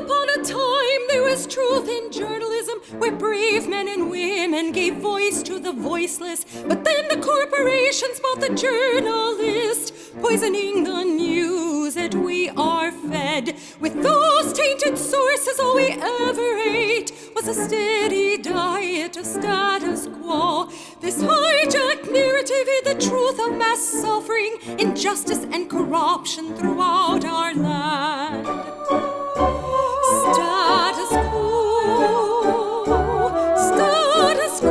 upon a time there was truth in journalism, where brave men and women gave voice to the voiceless. But then the corporations bought the journalist, poisoning the news that we are fed. With those tainted sources, all we ever ate was a steady diet of status quo. This hijacked narrative hid the truth of mass suffering, injustice, and corruption throughout our land. Status quo, status quo,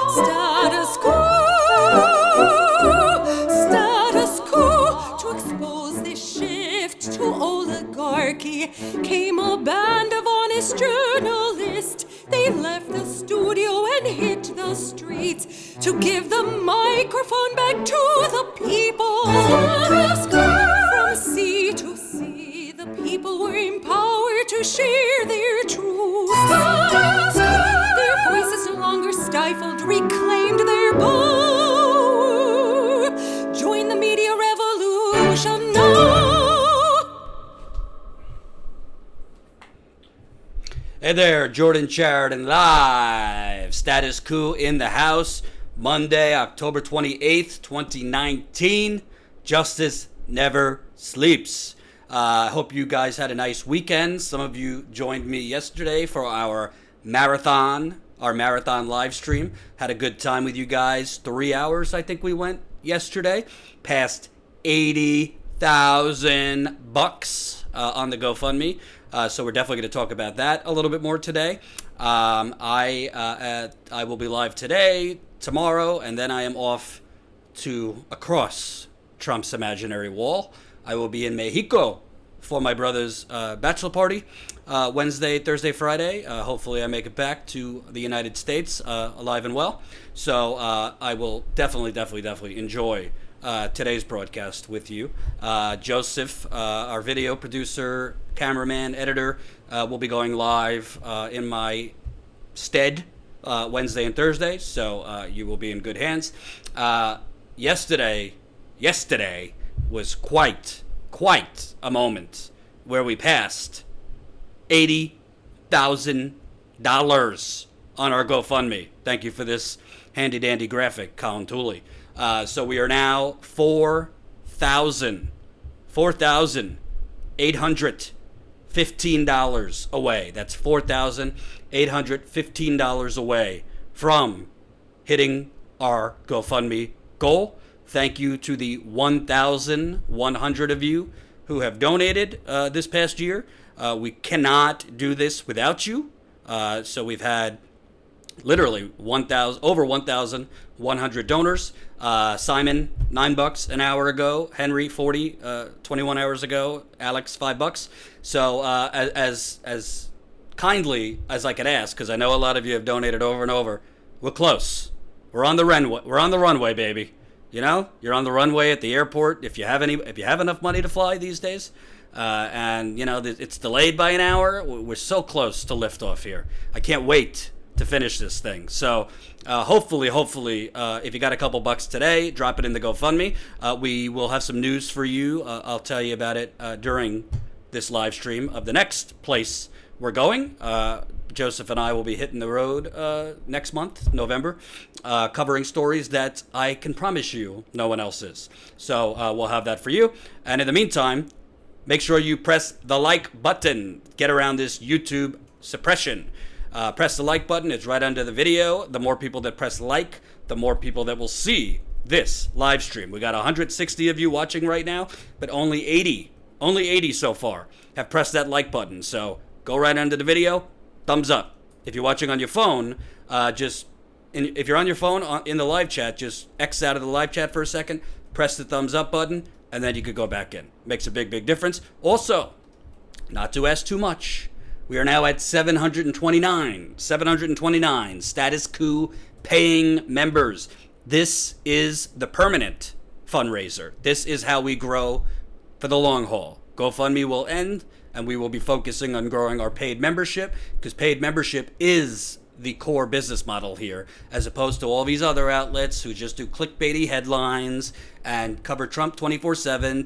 status quo, status quo. To expose this shift to oligarchy came a band of honest journalists. They left the studio and hit the streets to give the microphone back to the people. From sea to sea, the people were empowered to share their truth. Their voices no longer stifled, reclaimed their power. Join the media revolution now. Hey there, Jordan Sheridan live. Status Coup in the house. Monday, October 28th, 2019. Justice never sleeps. I hope you guys had a nice weekend. Some of you joined me yesterday for our marathon live stream. Had a good time with you guys. 3 hours, I think we went yesterday. Passed $80,000 on the GoFundMe. So we're definitely going to talk about that a little bit more today. I will be live today, tomorrow, and then I am off to across Trump's imaginary wall. I will be in Mexico for my brother's bachelor party Wednesday, Thursday, Friday. Hopefully I make it back to the United States alive and well. So I will definitely enjoy today's broadcast with you. Joseph, our video producer, cameraman, editor, will be going live in my stead Wednesday and Thursday, so you will be in good hands. Yesterday was quite a moment where we passed $80,000 on our GoFundMe. Thank you for this handy dandy graphic, Colin Tooley. So we are now $4,815 away. That's $4,815 away from hitting our GoFundMe goal. Thank you to the 1,100 of you who have donated this past year. We cannot do this without you. So we've had literally over 1,100 donors. Simon, $9 an hour ago. Henry, 21 hours ago. Alex, $5. So as kindly as I could ask, because I know a lot of you have donated over and over, we're close. We're on the runway. We're on the runway, baby. You know, you're on the runway at the airport if you have enough money to fly these days. And you know it's delayed by an hour. We're so close to liftoff here. I can't wait to finish this thing. So hopefully, if you got a couple bucks today, drop it in the GoFundMe. We will have some news for you. I'll tell you about it during this live stream of the next place we're going. Joseph and I will be hitting the road next month, November, covering stories that I can promise you no one else is. So we'll have that for you. And in the meantime, make sure you press the like button. Get around this YouTube suppression. Press the like button. It's right under the video. The more people that press like, the more people that will see this live stream. We got 160 of you watching right now, but only 80 so far have pressed that like button. So go right under the video. Thumbs up. If you're watching on your phone, if you're on your phone in the live chat, just X out of the live chat for a second, press the thumbs up button, and then you could go back in. Makes a big difference. Also, not to ask too much, we are now at 729 Status Coup paying members. This is the permanent fundraiser. This is how we grow for the long haul. GoFundMe will end, and we will be focusing on growing our paid membership, because paid membership is the core business model here, as opposed to all these other outlets who just do clickbaity headlines and cover Trump 24/7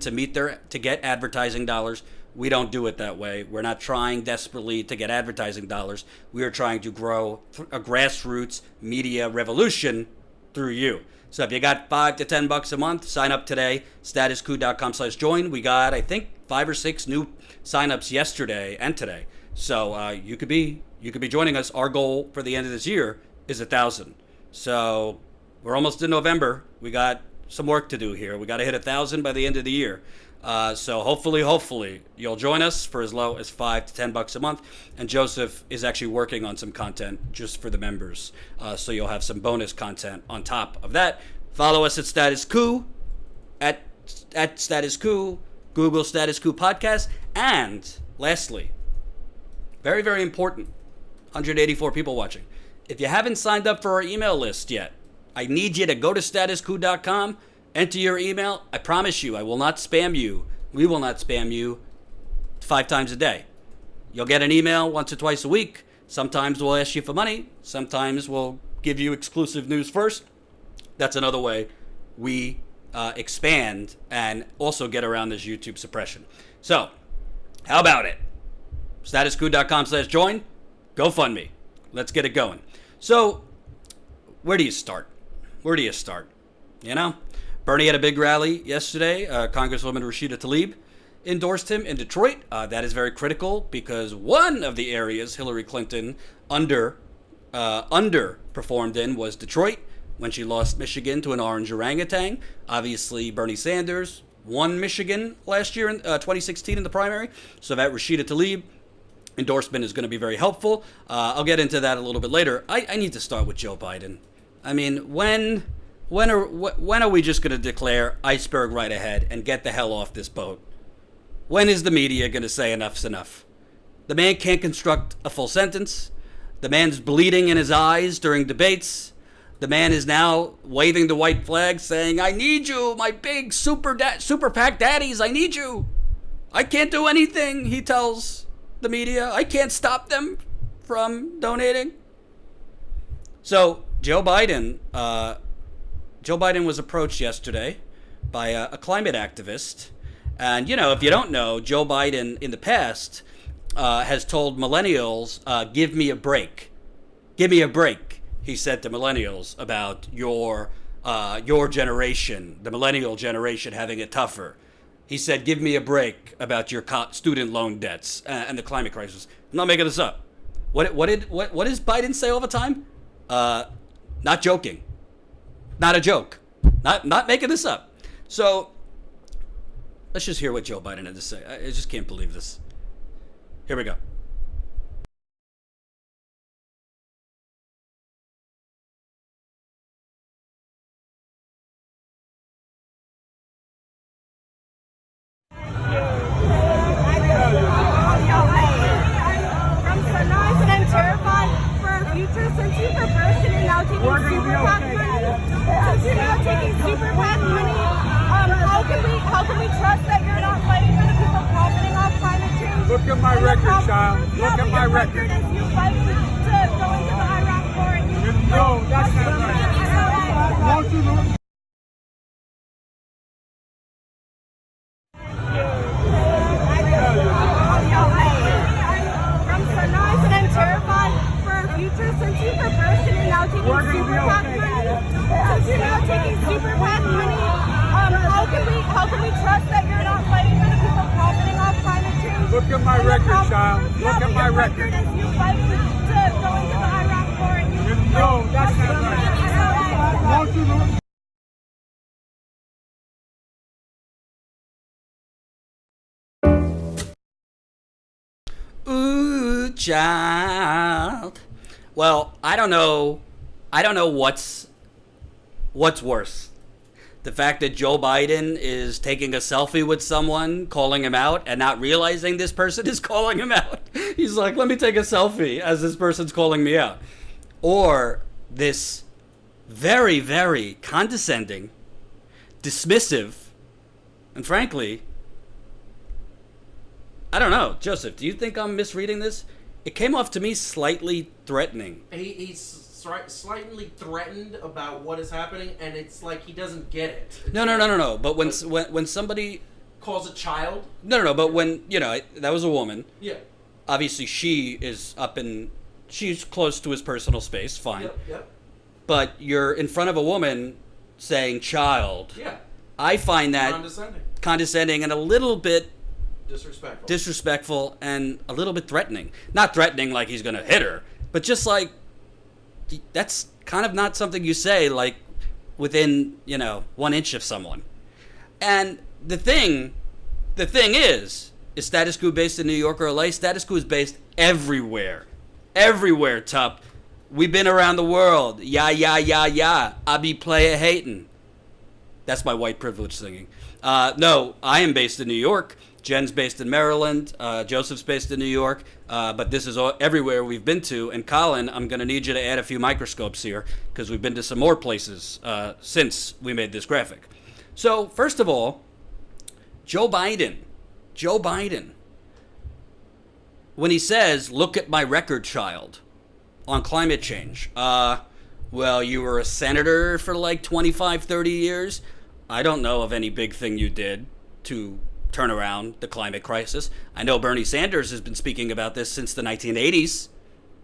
to get advertising dollars. We don't do it that way. We're not trying desperately to get advertising dollars. We are trying to grow a grassroots media revolution through you. So if you got $5 to $10 a month, sign up today. Statuscoup.com/join. We got, I think, 5 or 6 new signups yesterday and today. So you could be joining us. Our goal for the end of this year is 1,000. So we're almost in November. We got some work to do here. We got to hit 1,000 by the end of the year. So hopefully you'll join us for as low as $5 to $10 a month. And Joseph is actually working on some content just for the members. So you'll have some bonus content on top of that. Follow us at Status Coup, at Status Coup, Google Status Coup Podcast. And lastly, very, very important, 184 people watching. If you haven't signed up for our email list yet, I need you to go to statuscoup.com, enter your email. I promise you, I will not spam you. We will not spam you 5 times a day. You'll get an email once or twice a week. Sometimes we'll ask you for money. Sometimes we'll give you exclusive news first. That's another way we expand and also get around this YouTube suppression. So, how about it? Statuscoup.com/join. GoFundMe. Let's get it going. So, where do you start? You know? Bernie had a big rally yesterday. Congresswoman Rashida Tlaib endorsed him in Detroit. That is very critical because one of the areas Hillary Clinton underperformed in was Detroit when she lost Michigan to an orange orangutan. Obviously, Bernie Sanders won Michigan last year in 2016 in the primary. So that Rashida Tlaib endorsement is going to be very helpful. I'll get into that a little bit later. I need to start with Joe Biden. I mean, when are we just going to declare iceberg right ahead and get the hell off this boat? When is the media going to say enough's enough? The man can't construct a full sentence. The man's bleeding in his eyes during debates. The man is now waving the white flag saying, I need you, my big super PAC daddies, I need you. I can't do anything, he tells the media. I can't stop them from donating. So Joe Biden was approached yesterday by a climate activist. And, you know, if you don't know, Joe Biden in the past has told millennials, give me a break. Give me a break, he said to millennials about your generation, the millennial generation, having it tougher. He said, give me a break about your student loan debts and the climate crisis. I'm not making this up. What does Biden say all the time? Not joking. Not a joke. Not making this up. So let's just hear what Joe Biden had to say. I just can't believe this. Here we go. Since you're reversing and now taking super PAC money, how can we trust that you're not fighting for the people profiting off climate change? Look at my record, child. Look at my record. As you fight to go into the Iraq war and you No, that's not right. Won't you look? Since you're reversing and now taking super PAC money, how can we trust that you're not fighting for the people profiting off climate change? Look at my record, child. Look at my record. As you fight to go into the Iraq war and you No, that's not right. Won't you look? Ooh, child. Well, I don't know what's worse. The fact that Joe Biden is taking a selfie with someone, calling him out, and not realizing this person is calling him out. He's like, let me take a selfie as this person's calling me out. Or this very, very condescending, dismissive, and frankly, I don't know. Joseph, do you think I'm misreading this? It came off to me slightly threatening. He's slightly threatened about what is happening, and it's like he doesn't get it. No. But when somebody calls a child. No. But when that was a woman. Yeah. Obviously, she is she's close to his personal space. Fine. Yep. But you're in front of a woman saying "child." Yeah. I find that condescending and a little bit disrespectful and a little bit threatening. Not threatening like he's going to hit her, but just like that's kind of not something you say like within 1 inch of someone. And the thing is Status Quo based in New York or LA? Status Quo is based everywhere, Tup. We've been around the world. Yeah. I be player hating. That's my white privilege singing. No, I am based in New York. Jen's based in Maryland. Joseph's based in New York. But this is everywhere we've been to. And Colin, I'm going to need you to add a few microscopes here because we've been to some more places since we made this graphic. So, first of all, Joe Biden, when he says, look at my record, child, on climate change. Well, you were a senator for like 25, 30 years. I don't know of any big thing you did to turn around the climate crisis. I know Bernie Sanders has been speaking about this since the 1980s,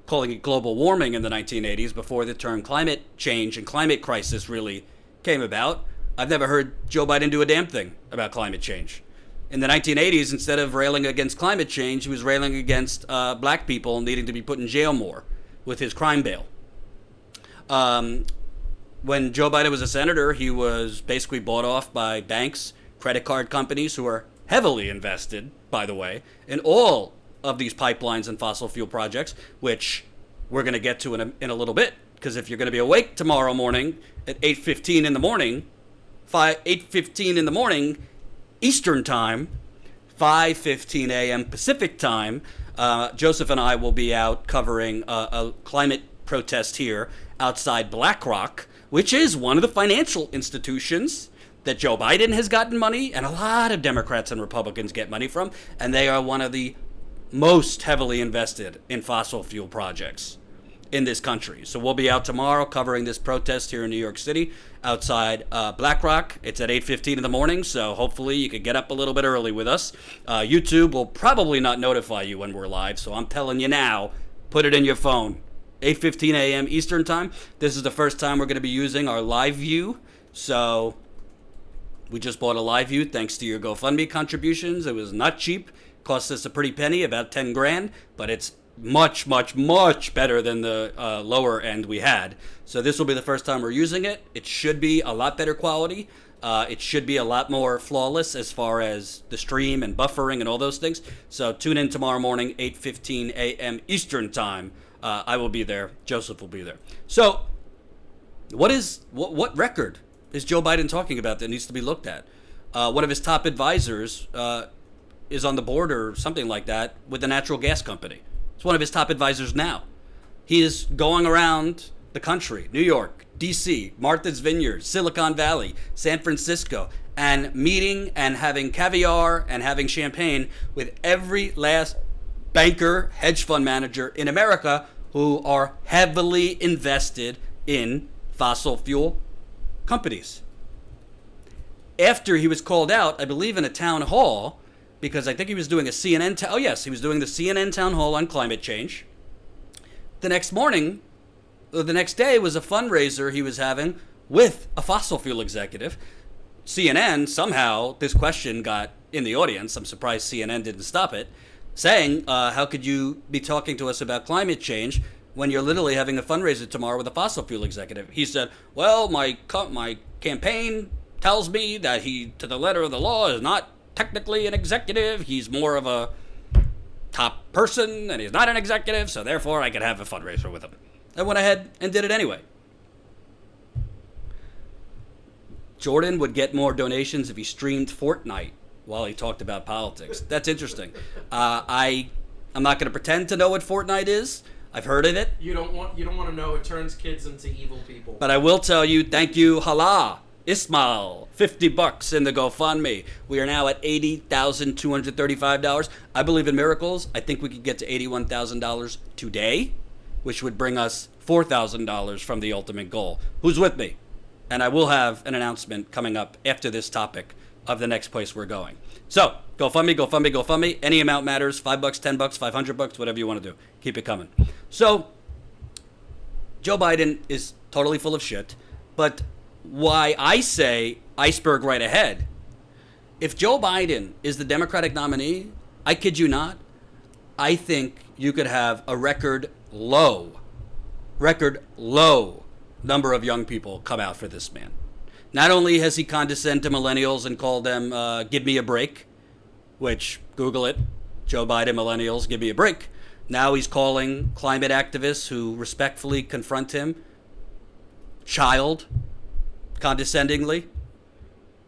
calling it global warming in the 1980s before the term climate change and climate crisis really came about. I've never heard Joe Biden do a damn thing about climate change. In the 1980s, instead of railing against climate change, he was railing against black people needing to be put in jail more with his crime bail. When Joe Biden was a senator, he was basically bought off by banks, credit card companies who are heavily invested, by the way, in all of these pipelines and fossil fuel projects, which we're going to get to in a little bit. Because if you're going to be awake tomorrow morning at 8:15 in the morning, 8:15 in the morning Eastern Time, 5:15 a.m. Pacific Time, Joseph and I will be out covering a climate protest here outside BlackRock, which is one of the financial institutions that Joe Biden has gotten money and a lot of Democrats and Republicans get money from, and they are one of the most heavily invested in fossil fuel projects in this country. So we'll be out tomorrow covering this protest here in New York City outside BlackRock. It's at 8:15 in the morning, so hopefully you could get up a little bit early with us. YouTube will probably not notify you when we're live, so I'm telling you now, put it in your phone. 8:15 a.m. Eastern Time. This is the first time we're going to be using our live view, so we just bought a live view thanks to your GoFundMe contributions. It was not cheap. Cost us a pretty penny, about 10 grand, but it's much, much, much better than the lower end we had. So this will be the first time we're using it. It should be a lot better quality. It should be a lot more flawless as far as the stream and buffering and all those things. So tune in tomorrow morning, 8:15 a.m. Eastern Time. I will be there. Joseph will be there. So what record is Joe Biden talking about that needs to be looked at? One of his top advisors is on the board or something like that with the natural gas company. It's one of his top advisors now. He is going around the country, New York, D.C., Martha's Vineyard, Silicon Valley, San Francisco, and meeting and having caviar and having champagne with every last banker, hedge fund manager in America who are heavily invested in fossil fuel companies. After he was called out, I believe in a town hall, because I think he was doing a CNN, he was doing the CNN town hall on climate change. The next day was a fundraiser he was having with a fossil fuel executive. CNN, somehow, this question got in the audience. I'm surprised CNN didn't stop it, saying, how could you be talking to us about climate change when you're literally having a fundraiser tomorrow with a fossil fuel executive? He said, well, my campaign tells me that he, to the letter of the law, is not technically an executive. He's more of a top person, and he's not an executive, so therefore I could have a fundraiser with him. I went ahead and did it anyway. Jordan would get more donations if he streamed Fortnite while he talked about politics. That's interesting. I'm not going to pretend to know what Fortnite is. I've heard of it. You don't want to know. It turns kids into evil people. But I will tell you, thank you, Hala Ismail, $50 in the GoFundMe. We are now at $80,235. I believe in miracles. I think we could get to $81,000 today, which would bring us $4,000 from the ultimate goal. Who's with me? And I will have an announcement coming up after this topic of the next place we're going. So, GoFundMe, GoFundMe, GoFundMe. Any amount matters. $5, $10, $500, whatever you want to do. Keep it coming. So, Joe Biden is totally full of shit. But why I say iceberg right ahead, if Joe Biden is the Democratic nominee, I kid you not, I think you could have a record low number of young people come out for this man. Not only has he condescended to millennials and called them, give me a break, which, Google it, Joe Biden millennials, give me a break. Now he's calling climate activists who respectfully confront him child, condescendingly.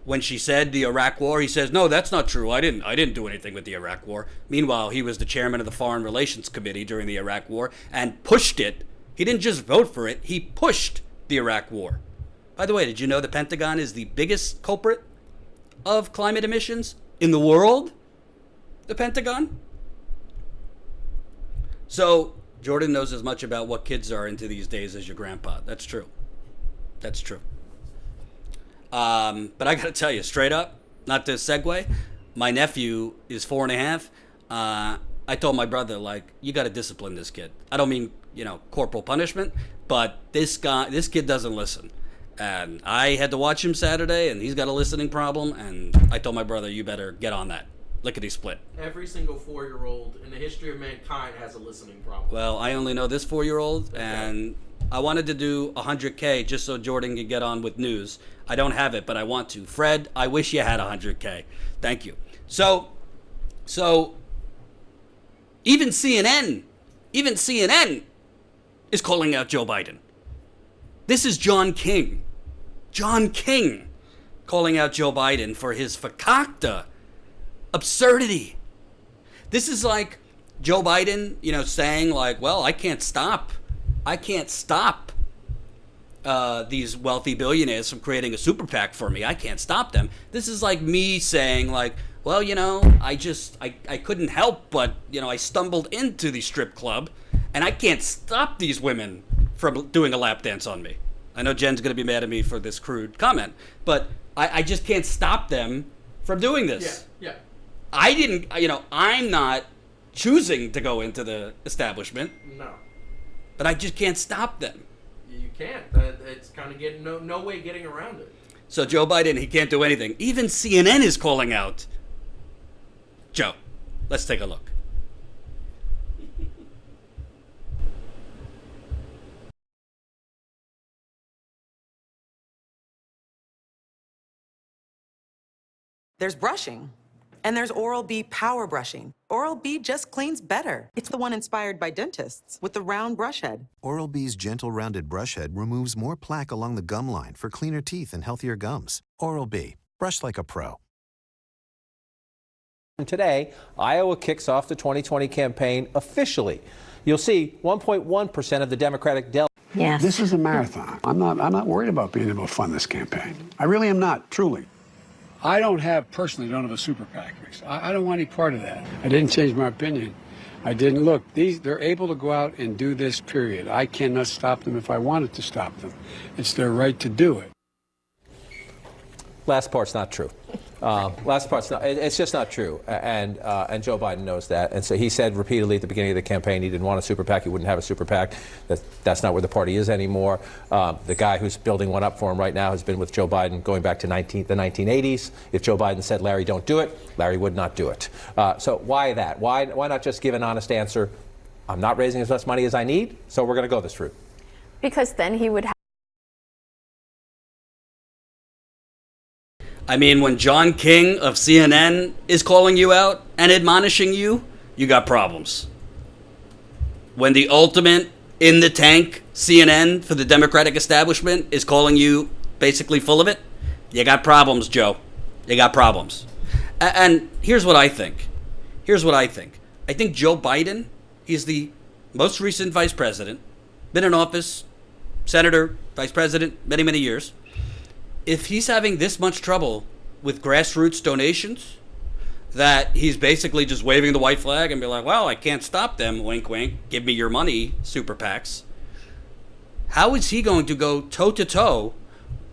When she said the Iraq War, he says, no, that's not true. I didn't do anything with the Iraq War. Meanwhile, he was the chairman of the Foreign Relations Committee during the Iraq War and pushed it. He didn't just vote for it. He pushed the Iraq War. By the way, did you know the Pentagon is the biggest culprit of climate emissions in the world? The Pentagon? So, Jordan knows as much about what kids are into these days as your grandpa. That's true. That's true. But I got to tell you, straight up, not to segue, my nephew is 4.5. I told my brother, like, you got to discipline this kid. I don't mean, corporal punishment, but this kid doesn't listen. And I had to watch him Saturday, and he's got a listening problem, and I told my brother, you better get on that. Lickety split. Every single 4-year-old in the history of mankind has a listening problem. Well, I only know this 4-year-old, okay. And I wanted to do 100K just so Jordan could get on with news. I don't have it, but I want to. Fred, I wish you had 100K. Thank you. So even CNN is calling out Joe Biden. This is John King calling out Joe Biden for his fakakta absurdity. This is like Joe Biden, saying like, well, I can't stop these wealthy billionaires from creating a super PAC for me. I can't stop them. This is like me saying like, well, I couldn't help but, I stumbled into the strip club and I can't stop these women from doing a lap dance on me. I know Jen's going to be mad at me for this crude comment, but I just can't stop them from doing this. Yeah. I'm not choosing to go into the establishment. No. But I just can't stop them. You can't. It's kind of getting no way getting around it. So Joe Biden, he can't do anything. Even CNN is calling out Joe. Let's take a look. There's brushing, and there's Oral-B power brushing. Oral-B just cleans better. It's the one inspired by dentists with the round brush head. Oral-B's gentle rounded brush head removes more plaque along the gum line for cleaner teeth and healthier gums. Oral-B, brush like a pro. Today, Iowa kicks off the 2020 campaign officially. You'll see 1.1% of the Democratic delegates. Yes. This is a marathon. I'm not worried about being able to fund this campaign. I really am not, truly. I don't have a super PAC. I don't want any part of that. I didn't change my opinion. I didn't look. They're able to go out and do this, period. I cannot stop them if I wanted to stop them. It's their right to do it. Last part's not true. It's just not true. And Joe Biden knows that. And so he said repeatedly at the beginning of the campaign he didn't want a super PAC. He wouldn't have a super PAC. That's not where the party is anymore. The guy who's building one up for him right now has been with Joe Biden going back to the 1980s. If Joe Biden said, Larry, don't do it, Larry would not do it. So why that? Why not just give an honest answer? I'm not raising as much money as I need, so we're going to go this route. Because then he would have. I mean, when John King of CNN is calling you out and admonishing you, you got problems. When the ultimate in the tank CNN for the Democratic establishment is calling you basically full of it, you got problems, Joe. You got problems. And here's what I think. I think Joe Biden is the most recent vice president, been in office, senator, vice president, many, many years. If he's having this much trouble with grassroots donations, that he's basically just waving the white flag and be like, well, I can't stop them, wink, wink, give me your money, super PACs. How is he going to go toe-to-toe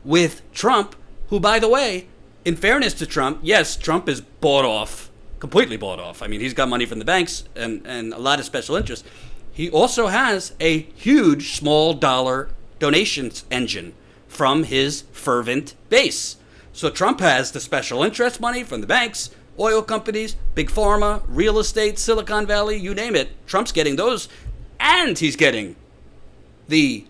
with Trump, who, by the way, in fairness to Trump, yes, Trump is bought off, completely bought off. I mean, he's got money from the banks and a lot of special interests. He also has a huge small dollar donations engine from his fervent base. So Trump has the special interest money from the banks, oil companies, big pharma, real estate, Silicon Valley, you name it. Trump's getting those, and he's getting the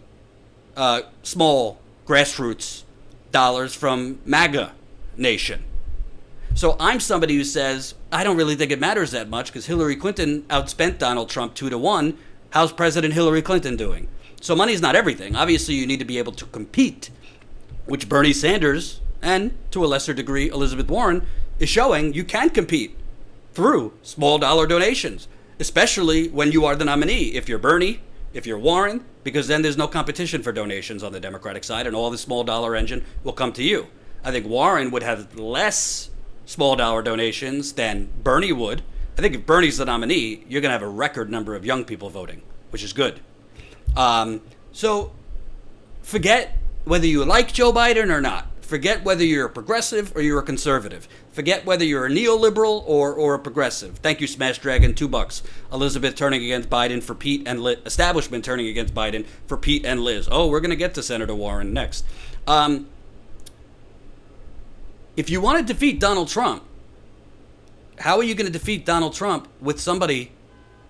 small grassroots dollars from MAGA Nation. So I'm somebody who says, I don't really think it matters that much because Hillary Clinton outspent Donald Trump 2-1. How's President Hillary Clinton doing? So money's not everything. Obviously, you need to be able to compete, which Bernie Sanders and, to a lesser degree, Elizabeth Warren is showing you can compete through small dollar donations, especially when you are the nominee. If you're Bernie, if you're Warren, because then there's no competition for donations on the Democratic side and all the small dollar engine will come to you. I think Warren would have less small dollar donations than Bernie would. I think if Bernie's the nominee, you're going to have a record number of young people voting, which is good. So forget whether you like Joe Biden or not. Forget whether you're a progressive or you're a conservative. Forget whether you're a neoliberal or a progressive. Thank you, Smash Dragon, $2. Elizabeth turning against Biden for Pete and Liz. Establishment turning against Biden for Pete and Liz. Oh, we're going to get to Senator Warren next. If you want to defeat Donald Trump, how are you going to defeat Donald Trump with somebody,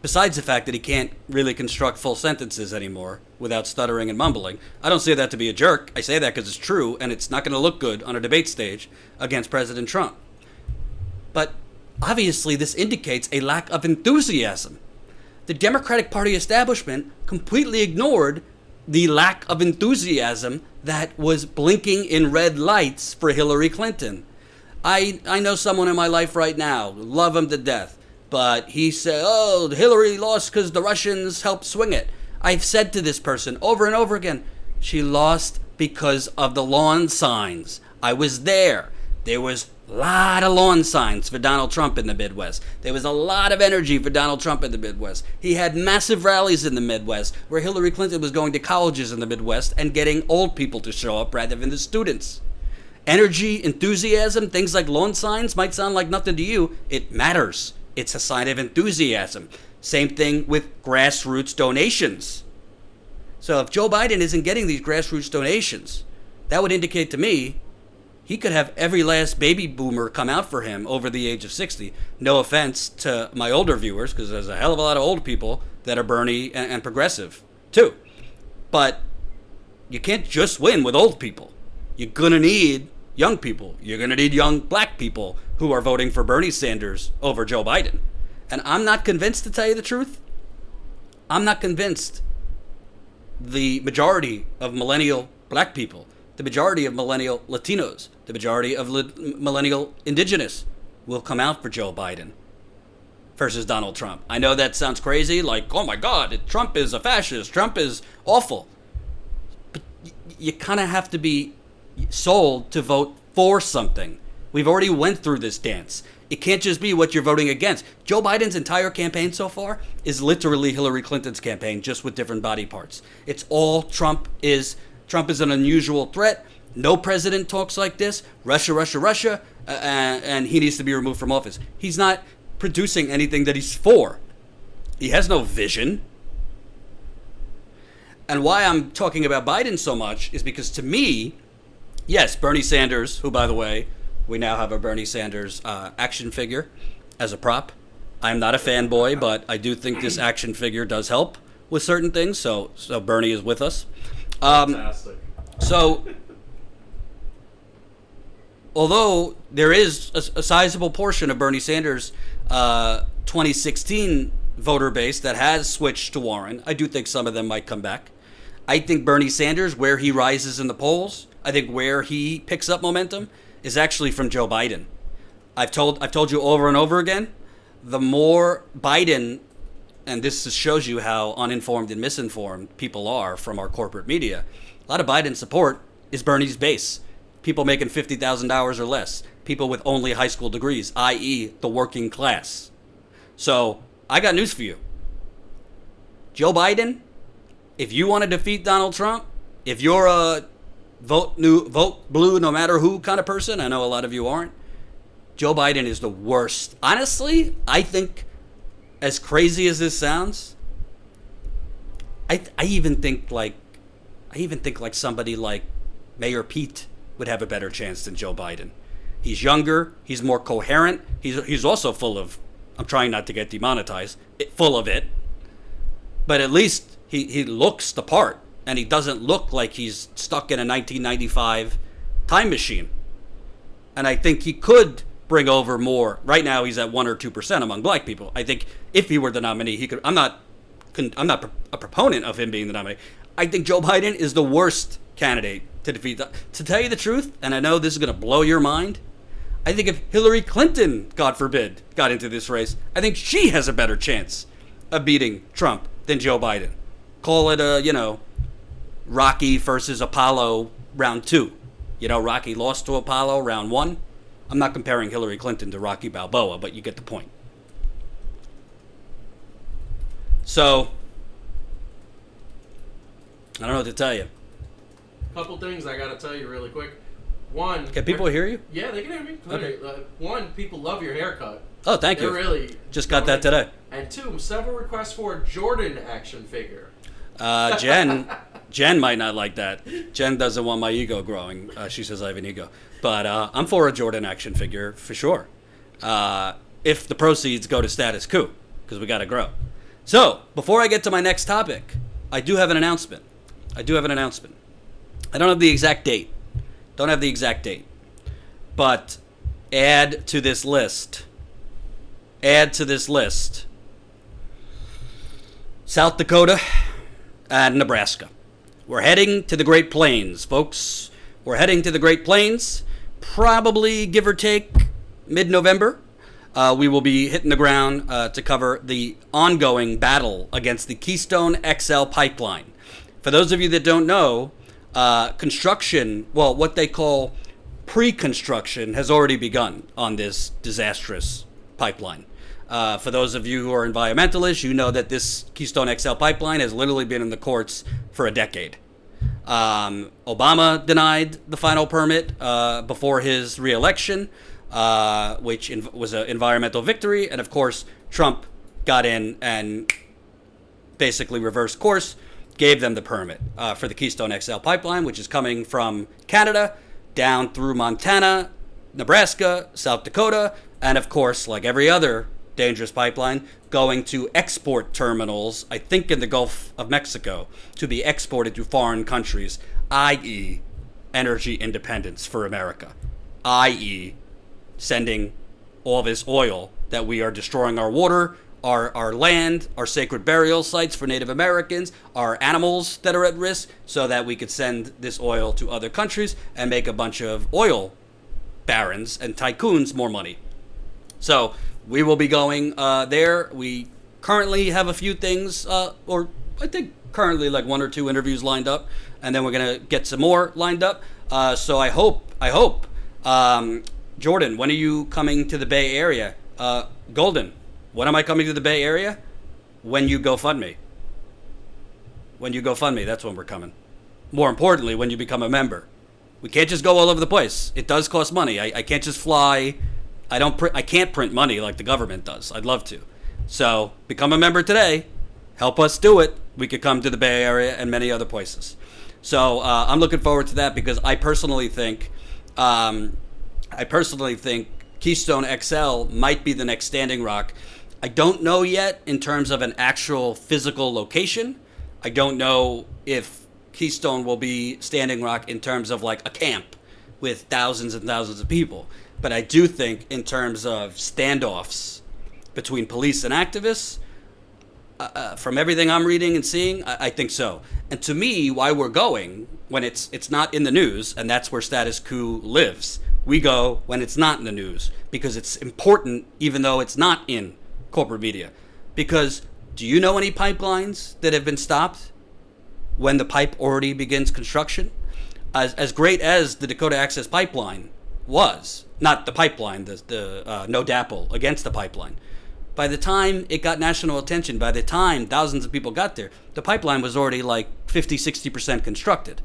besides the fact that he can't really construct full sentences anymore without stuttering and mumbling? I don't say that to be a jerk. I say that because it's true, and it's not going to look good on a debate stage against President Trump. But obviously, this indicates a lack of enthusiasm. The Democratic Party establishment completely ignored the lack of enthusiasm that was blinking in red lights for Hillary Clinton. I know someone in my life right now, love him to death, but he said, oh, Hillary lost because the Russians helped swing it. I've said to this person over and over again, she lost because of the lawn signs. I was there. There was a lot of lawn signs for Donald Trump in the Midwest. There was a lot of energy for Donald Trump in the Midwest. He had massive rallies in the Midwest where Hillary Clinton was going to colleges in the Midwest and getting old people to show up rather than the students. Energy, enthusiasm, things like lawn signs might sound like nothing to you. It matters. It's a sign of enthusiasm. Same thing with grassroots donations. So if Joe Biden isn't getting these grassroots donations, that would indicate to me he could have every last baby boomer come out for him over the age of 60. No offense to my older viewers, because there's a hell of a lot of old people that are Bernie and progressive too. But you can't just win with old people. You're going to need young people. You're going to need young black people who are voting for Bernie Sanders over Joe Biden. And I'm not convinced, to tell you the truth. I'm not convinced the majority of millennial black people, the majority of millennial Latinos, the majority of millennial indigenous will come out for Joe Biden versus Donald Trump. I know that sounds crazy, like, oh my God, Trump is a fascist, Trump is awful. But you kind of have to be sold to vote for something. We've already went through this dance. It can't just be what you're voting against. Joe Biden's entire campaign so far is literally Hillary Clinton's campaign, just with different body parts. It's all Trump is. Trump is an unusual threat. No president talks like this. Russia, Russia, Russia. And he needs to be removed from office. He's not producing anything that he's for. He has no vision. And why I'm talking about Biden so much is because, to me, yes, Bernie Sanders, who, by the way, we now have a Bernie Sanders action figure as a prop. I'm not a fanboy, but I do think this action figure does help with certain things. So Bernie is with us. Fantastic. So, although there is a sizable portion of Bernie Sanders' 2016 voter base that has switched to Warren, I do think some of them might come back. I think Bernie Sanders, where he rises in the polls, I think where he picks up momentum is actually from Joe Biden. I've told you over and over again, the more Biden, and this just shows you how uninformed and misinformed people are from our corporate media, a lot of Biden support is Bernie's base. People making $50,000 or less. People with only high school degrees, i.e. the working class. So I got news for you. Joe Biden, if you want to defeat Donald Trump, if you're a vote blue no matter who kind of person. I know a lot of you aren't. Joe Biden is the worst. Honestly, I think, as crazy as this sounds, I even think like somebody like Mayor Pete would have a better chance than Joe Biden. He's younger. He's more coherent. He's also full of, I'm trying not to get demonetized, full of it. But at least he looks the part, and he doesn't look like he's stuck in a 1995 time machine. And I think he could bring over more. Right now, he's at 1 or 2% among black people. I think if he were the nominee, he could. I'm not a proponent of him being the nominee. I think Joe Biden is the worst candidate to defeat. To tell you the truth, and I know this is going to blow your mind, I think if Hillary Clinton, God forbid, got into this race, I think she has a better chance of beating Trump than Joe Biden. Call it a, Rocky versus Apollo round 2. Rocky lost to Apollo round 1. I'm not comparing Hillary Clinton to Rocky Balboa, but you get the point. So, I don't know what to tell you. Couple things I gotta tell you really quick. One, can people hear you? Yeah, they can hear me. Okay. One, people love your haircut. Oh, thank you. Really just got that today. And 2, several requests for a Jordan action figure. Jen might not like that. Jen doesn't want my ego growing. She says I have an ego. But I'm for a Jordan action figure for sure. If the proceeds go to Status Coup, because we got to grow. So, before I get to my next topic, I do have an announcement. I don't have the exact date. But add to this list. South Dakota and Nebraska. We're heading to the Great Plains, folks. We're heading to the Great Plains, probably give or take mid-November. We will be hitting the ground to cover the ongoing battle against the Keystone XL pipeline. For those of you that don't know, construction, well, what they call pre-construction, has already begun on this disastrous pipeline. For those of you who are environmentalists, you know that this Keystone XL pipeline has literally been in the courts for a decade. Obama denied the final permit before his re-election, which was an environmental victory. And of course, Trump got in and basically reversed course, gave them the permit for the Keystone XL pipeline, which is coming from Canada down through Montana, Nebraska, South Dakota, and of course, like every other dangerous pipeline, going to export terminals, I think in the Gulf of Mexico, to be exported to foreign countries, i.e. energy independence for America, i.e. sending all this oil that we are destroying our water, our land, our sacred burial sites for Native Americans, our animals that are at risk, so that we could send this oil to other countries and make a bunch of oil barons and tycoons more money. So we will be going there. We currently have a few things, or I think currently like 1 or 2 interviews lined up, and then we're going to get some more lined up. So I hope, Jordan, when are you coming to the Bay Area? Golden, when am I coming to the Bay Area? When you GoFundMe. That's when we're coming. More importantly, when you become a member. We can't just go all over the place. It does cost money. I can't just fly. I can't print money like the government does. I'd love to. So become a member today. Help us do it. We could come to the Bay Area and many other places. So I'm looking forward to that because I personally think Keystone XL might be the next Standing Rock. I don't know yet in terms of an actual physical location. I don't know if Keystone will be Standing Rock in terms of like a camp with thousands and thousands of people. But I do think in terms of standoffs between police and activists, from everything I'm reading and seeing, I think so. And to me, why we're going when it's not in the news, and that's where Status Coup lives. We go when it's not in the news because it's important even though it's not in corporate media. Because do you know any pipelines that have been stopped when the pipe already begins construction? As great as the Dakota Access Pipeline was, not the pipeline, the no DAPL against the pipeline. By the time it got national attention, by the time thousands of people got there, the pipeline was already like 50, 60% constructed.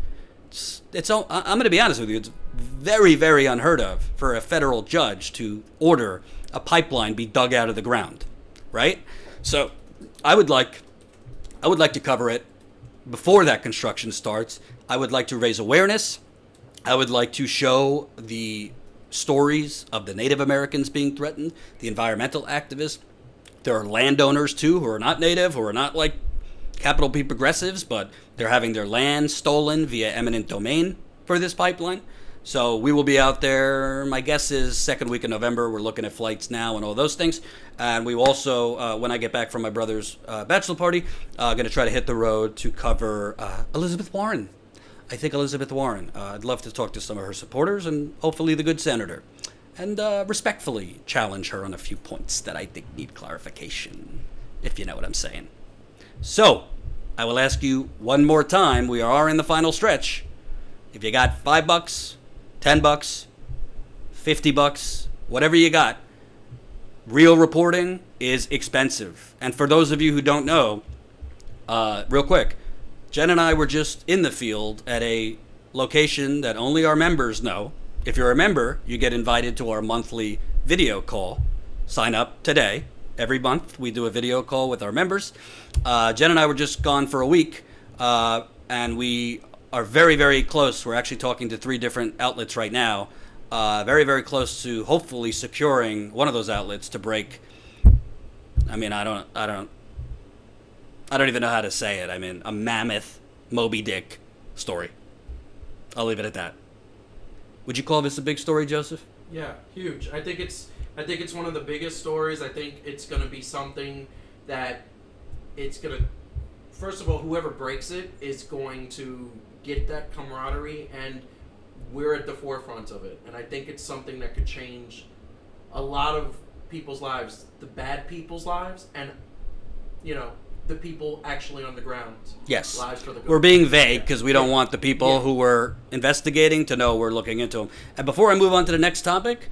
I'm going to be honest with you. It's very, very unheard of for a federal judge to order a pipeline be dug out of the ground, right? So I would like to cover it before that construction starts. I would like to raise awareness. I would like to show the stories of the Native Americans being threatened, the environmental activists. There are landowners too who are not Native, who are not like capital P progressives, but they're having their land stolen via eminent domain for this pipeline. So we will be out there. My guess is second week of November. We're looking at flights now and all those things. And we also, when I get back from my brother's bachelor party, going to try to hit the road to cover Elizabeth Warren. I think Elizabeth Warren. I'd love to talk to some of her supporters and hopefully the good senator. And respectfully challenge her on a few points that I think need clarification, if you know what I'm saying. So, I will ask you one more time. We are in the final stretch. If you got $5, $10, $50, whatever you got, real reporting is expensive. And for those of you who don't know, real quick, Jen and I were just in the field at a location that only our members know. If you're a member, you get invited to our monthly video call. Sign up today. Every month we do a video call with our members. Jen and I were just gone for a week, and we are very, very close. We're actually talking to 3 different outlets right now. Very, very close to hopefully securing one of those outlets to break. I mean, I don't even know how to say it. I mean, a mammoth Moby Dick story. I'll leave it at that. Would you call this a big story, Joseph? Yeah, huge. I think it's one of the biggest stories. I think it's going to be something that it's going to, first of all, whoever breaks it is going to get that camaraderie, and we're at the forefront of it. And I think it's something that could change a lot of people's lives, the bad people's lives, and, you know, the people actually on the ground. Yes. Lives for the good. We're being vague because we don't want the people who we're investigating to know we're looking into them. And before I move on to the next topic,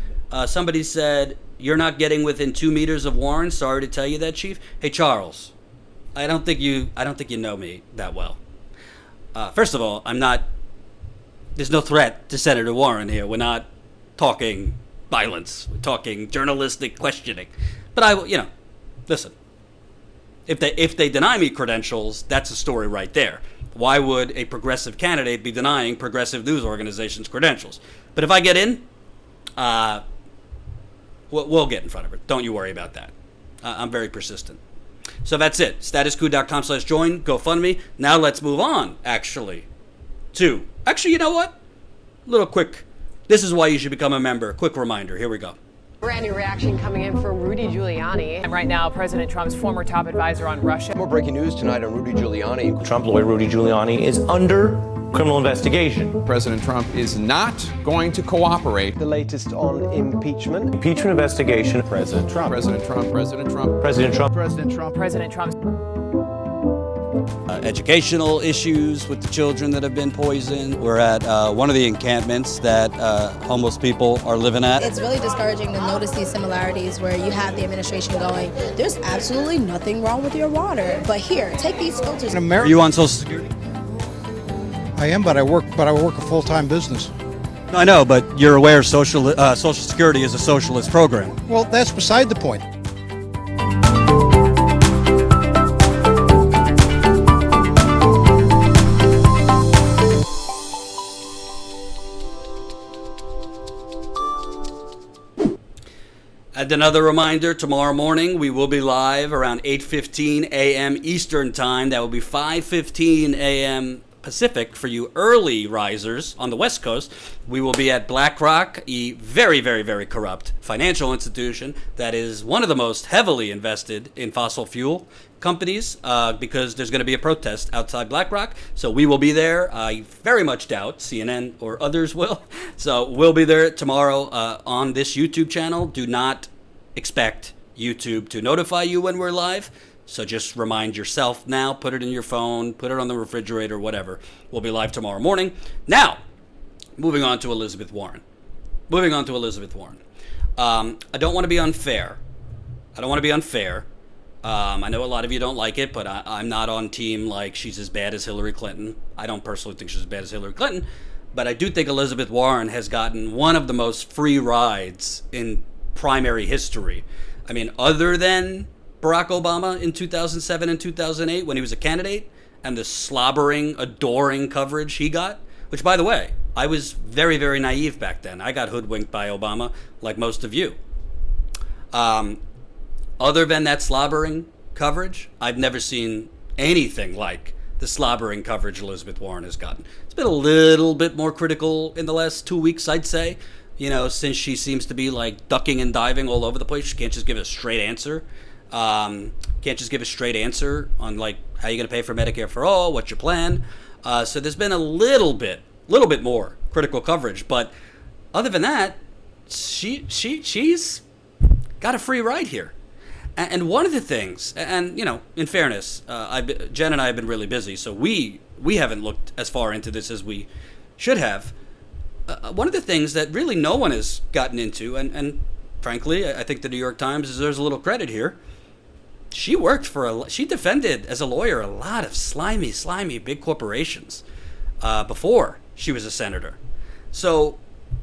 somebody said, you're not getting within 2 meters of Warren. Sorry to tell you that, Chief. Hey, Charles, I don't think you know me that well. First of all, there's no threat to Senator Warren here. We're not talking violence. We're talking journalistic questioning. But listen, if they deny me credentials, that's a story right there. Why would a progressive candidate be denying progressive news organizations credentials? But if I get in, we'll get in front of her. Don't you worry about that. I'm very persistent. So that's it. Statuscoup.com/join. GoFundMe. Now let's move on, actually, you know what? Little quick. This is why you should become a member. Quick reminder. Here we go. Brand new reaction coming in from Rudy Giuliani. And right now, President Trump's former top advisor on Russia. More breaking news tonight on Rudy Giuliani. Trump lawyer Rudy Giuliani is under criminal investigation. President Trump is not going to cooperate. The latest on impeachment. Impeachment investigation. President Trump. President Trump. President Trump. President Trump. President Trump. President Trump's educational issues with the children that have been poisoned. We're at one of the encampments that homeless people are living at. It's really discouraging to notice these similarities where you have the administration going, there's absolutely nothing wrong with your water. But here, take these filters. Are you on Social Security? I am, but I work a full-time business. No, I know, but you're aware Social Security is a socialist program. Well, that's beside the point. And another reminder, tomorrow morning we will be live around 8:15 a.m. Eastern Time. That will be 5:15 a.m. Pacific for you early risers on the West Coast. We will be at BlackRock, a very, very, very corrupt financial institution that is one of the most heavily invested in fossil fuel companies because there's going to be a protest outside BlackRock. So we will be there. I very much doubt CNN or others will. So we'll be there tomorrow on this YouTube channel. Do not expect YouTube to notify you when we're live. So just remind yourself now, put it in your phone, put it on the refrigerator, whatever. We'll be live tomorrow morning. Now, moving on to Elizabeth Warren. I don't want to be unfair. I know a lot of you don't like it, but I'm not on team like she's as bad as Hillary Clinton. I don't personally think she's as bad as Hillary Clinton, but I do think Elizabeth Warren has gotten one of the most free rides in primary history. I mean, other than Barack Obama in 2007 and 2008 when he was a candidate, and the slobbering, adoring coverage he got, which, by the way, I was very, very naive back then. I got hoodwinked by Obama, like most of you. Other than that slobbering coverage, I've never seen anything like the slobbering coverage Elizabeth Warren has gotten. It's been a little bit more critical in the last 2 weeks, I'd say, since she seems to be like ducking and diving all over the place. She can't just give a straight answer. Can't just give a straight answer on like how you're going to pay for Medicare for all, what's your plan. So there's been a little bit more critical coverage, but other than that, she's got a free ride here. And one of the things, and in fairness, Jen and I have been really busy, so we haven't looked as far into this as we should have. One of the things that really no one has gotten into, and frankly, I think the New York Times deserves a little credit here. She defended as a lawyer a lot of slimy big corporations before she was a senator. So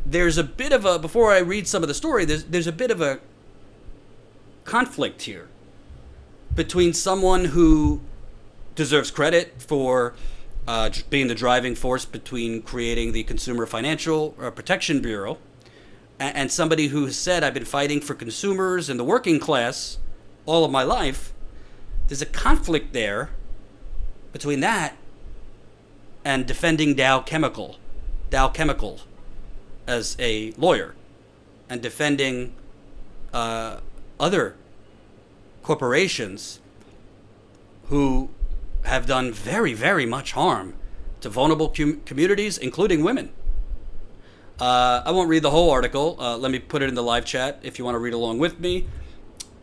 there's a bit of before I read some of the story, there's a bit of a conflict here between someone who deserves credit for being the driving force between creating the Consumer Financial Protection Bureau and somebody who has said, I've been fighting for consumers and the working class all of my life. There's a conflict there between that and defending Dow Chemical as a lawyer and defending other corporations who have done very, very much harm to vulnerable communities, including women. I won't read the whole article. Let me put it in the live chat if you want to read along with me.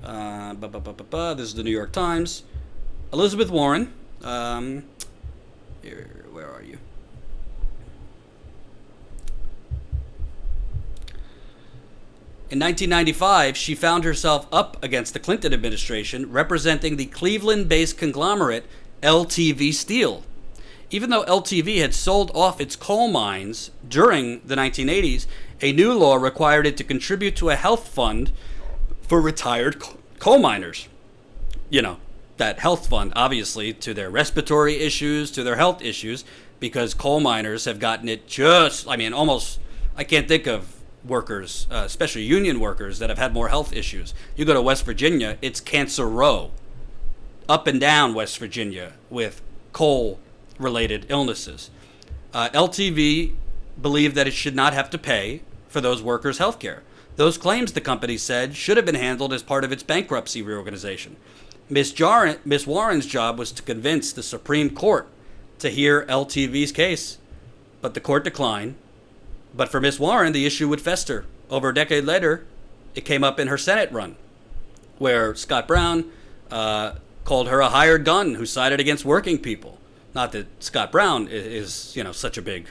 This is the New York Times. Elizabeth Warren. Here, where are you? In 1995, she found herself up against the Clinton administration, representing the Cleveland-based conglomerate LTV Steel. Even though LTV had sold off its coal mines during the 1980s, a new law required it to contribute to a health fund for retired coal miners. That health fund, obviously, to their respiratory issues, to their health issues, because coal miners have gotten it almost, I can't think of workers, especially union workers, that have had more health issues. You go to West Virginia, it's Cancer Row. Up and down West Virginia with coal-related illnesses. LTV believed that it should not have to pay for those workers' health care. Those claims, the company said, should have been handled as part of its bankruptcy reorganization. Miss Warren's job was to convince the Supreme Court to hear LTV's case, but the court declined. But for Miss Warren, the issue would fester. Over a decade later, it came up in her Senate run, where Scott Brown called her a hired gun who sided against working people. Not that Scott Brown is such a big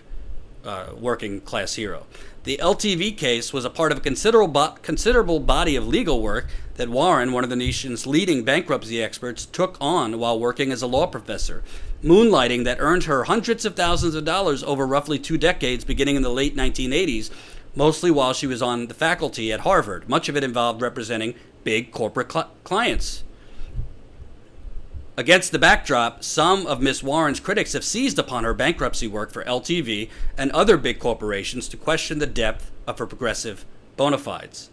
working class hero. The LTV case was a part of a considerable body of legal work that Warren, one of the nation's leading bankruptcy experts, took on while working as a law professor, moonlighting that earned her hundreds of thousands of dollars over roughly 2 decades beginning in the late 1980s, mostly while she was on the faculty at Harvard. Much of it involved representing big corporate clients. Against the backdrop, some of Miss Warren's critics have seized upon her bankruptcy work for LTV and other big corporations to question the depth of her progressive bona fides.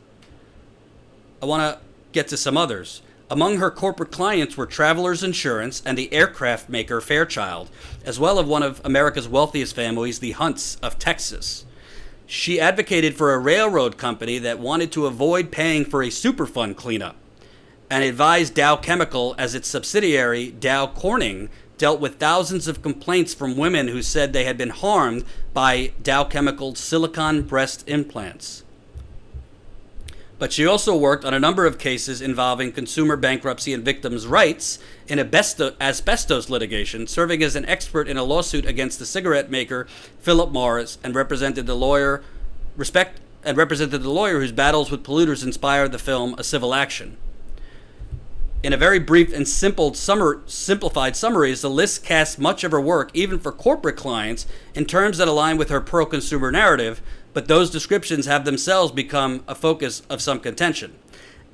I want to get to some others. Among her corporate clients were Travelers Insurance and the aircraft maker Fairchild, as well as one of America's wealthiest families, the Hunts of Texas. She advocated for a railroad company that wanted to avoid paying for a Superfund cleanup, and advised Dow Chemical as its subsidiary, Dow Corning, dealt with thousands of complaints from women who said they had been harmed by Dow Chemical's silicone breast implants. But she also worked on a number of cases involving consumer bankruptcy and victims' rights in asbestos litigation, serving as an expert in a lawsuit against the cigarette maker Philip Morris, and represented the lawyer whose battles with polluters inspired the film A Civil Action. in a very brief and simplified summaries, the list casts much of her work, even for corporate clients, in terms that align with her pro-consumer narrative, but those descriptions have themselves become a focus of some contention.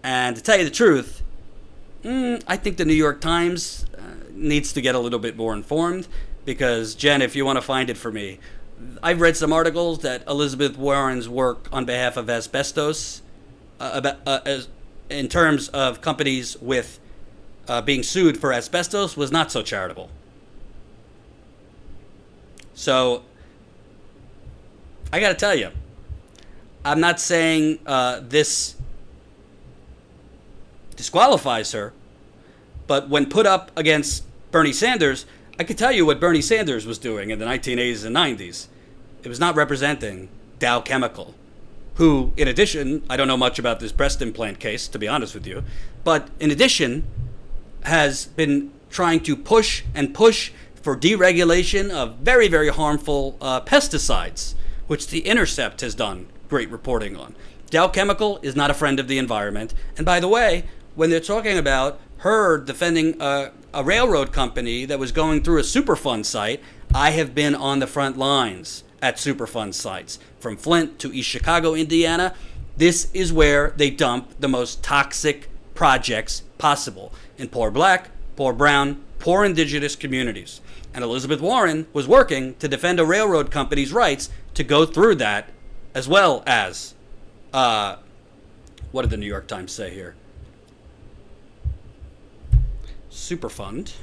And to tell you the truth, I think the New York Times needs to get a little bit more informed, because, Jen, if you want to find it for me, I've read some articles that Elizabeth Warren's work on behalf of asbestos, in terms of companies with being sued for asbestos, was not so charitable. So, I got to tell you, I'm not saying this disqualifies her, but when put up against Bernie Sanders, I could tell you what Bernie Sanders was doing in the 1980s and 90s. It was not representing Dow Chemical, who, in addition, I don't know much about this breast implant case, to be honest with you, but in addition, has been trying to push for deregulation of very, very harmful pesticides, which The Intercept has done great reporting on. Dow Chemical is not a friend of the environment. And by the way, when they're talking about her defending a railroad company that was going through a Superfund site, I have been on the front lines at Superfund sites. From Flint to East Chicago, Indiana, this is where they dump the most toxic projects possible in poor black, poor brown, poor indigenous communities. And Elizabeth Warren was working to defend a railroad company's rights to go through that, as well as, what did the New York Times say here? Superfund.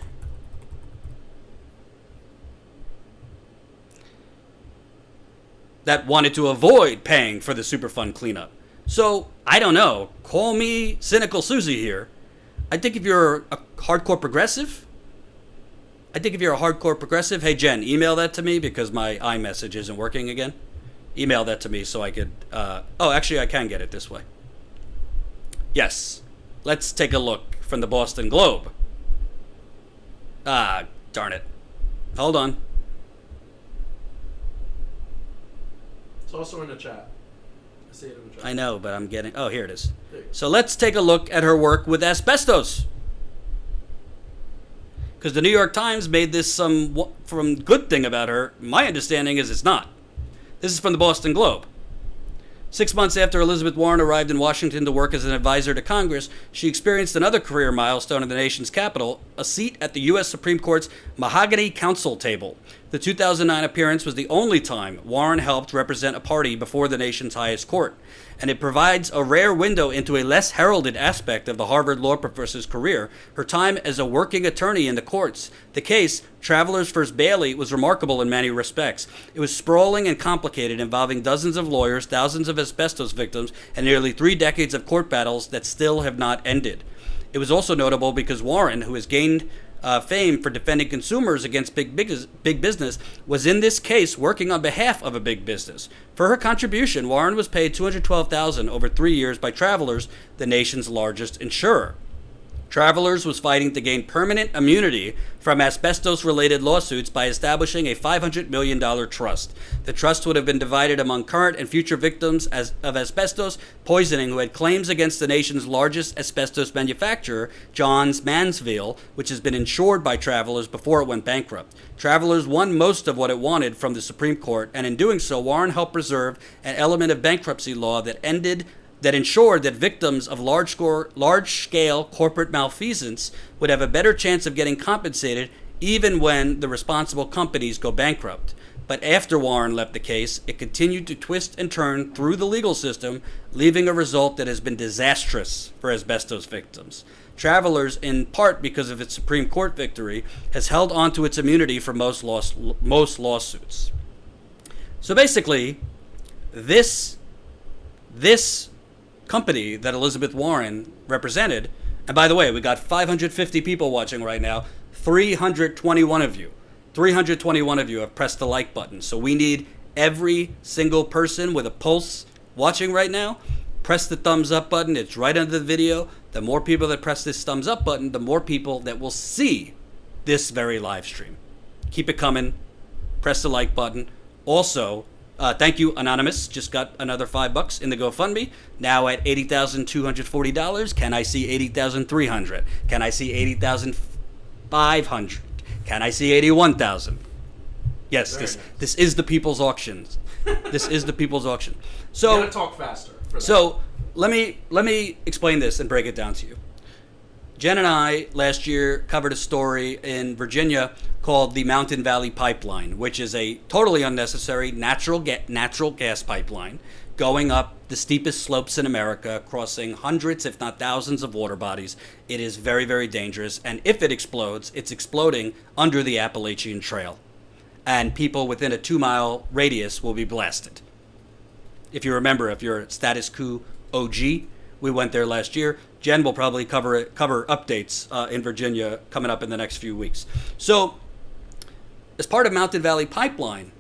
That wanted to avoid paying for the Superfund cleanup. So, I don't know. Call me cynical Susie here. I think if you're a hardcore progressive, hey Jen, email that to me because my iMessage isn't working again. Email that to me so I could, actually I can get it this way. Yes, let's take a look from the Boston Globe. Ah, darn it. Hold on. It's also in the chat. I see it in the chat. I know, but I'm getting... Oh, here it is. So let's take a look at her work with asbestos. Because the New York Times made this some good thing about her. My understanding is it's not. This is from the Boston Globe. 6 months after Elizabeth Warren arrived in Washington to work as an advisor to Congress, she experienced another career milestone in the nation's capital, a seat at the U.S. Supreme Court's Mahogany Council table. The 2009 appearance was the only time Warren helped represent a party before the nation's highest court, and it provides a rare window into a less heralded aspect of the Harvard law professor's career, her time as a working attorney in the courts. The case, Travelers vs. Bailey, was remarkable in many respects. It was sprawling and complicated, involving dozens of lawyers, thousands of asbestos victims, and nearly 3 decades of court battles that still have not ended. It was also notable because Warren, who has gained fame for defending consumers against big business, was in this case working on behalf of a big business. For her contribution, Warren was paid $212,000 over 3 years by Travelers, the nation's largest insurer. Travelers was fighting to gain permanent immunity from asbestos-related lawsuits by establishing a $500 million trust. The trust would have been divided among current and future victims of asbestos poisoning who had claims against the nation's largest asbestos manufacturer, Johns Manville, which has been insured by Travelers before it went bankrupt. Travelers won most of what it wanted from the Supreme Court, and in doing so, Warren helped preserve an element of bankruptcy law that ensured that victims of large-scale corporate malfeasance would have a better chance of getting compensated even when the responsible companies go bankrupt. But after Warren left the case, it continued to twist and turn through the legal system, leaving a result that has been disastrous for asbestos victims. Travelers, in part because of its Supreme Court victory, has held on to its immunity for most lawsuits. So basically, this company that Elizabeth Warren represented, and by the way, we got 550 people watching right now, 321 of you have pressed the like button. So we need every single person with a pulse watching right now. Press the thumbs up button. It's right under the video. The more people that press this thumbs up button, the more people that will see this very live stream. Keep it coming. Press the like button. Also, Thank you, Anonymous. Just got another $5 in the GoFundMe. Now at $80,240. Can I see 80,300? Can I see 80,500? Can I see 81,000? Yes, this is the people's auctions. This is the people's auction. So You gotta talk faster. For that. So let me explain this and break it down to you. Jen and I last year covered a story in Virginia called the Mountain Valley Pipeline, which is a totally unnecessary natural gas pipeline going up the steepest slopes in America, crossing hundreds, if not thousands, of water bodies. It is very, very dangerous, and if it explodes, it's exploding under the Appalachian Trail, and people within a 2-mile radius will be blasted. If you remember, if you're a Status Coup OG, we went there last year. Jen will probably cover updates in Virginia coming up in the next few weeks. So, as part of Mountain Valley Pipeline,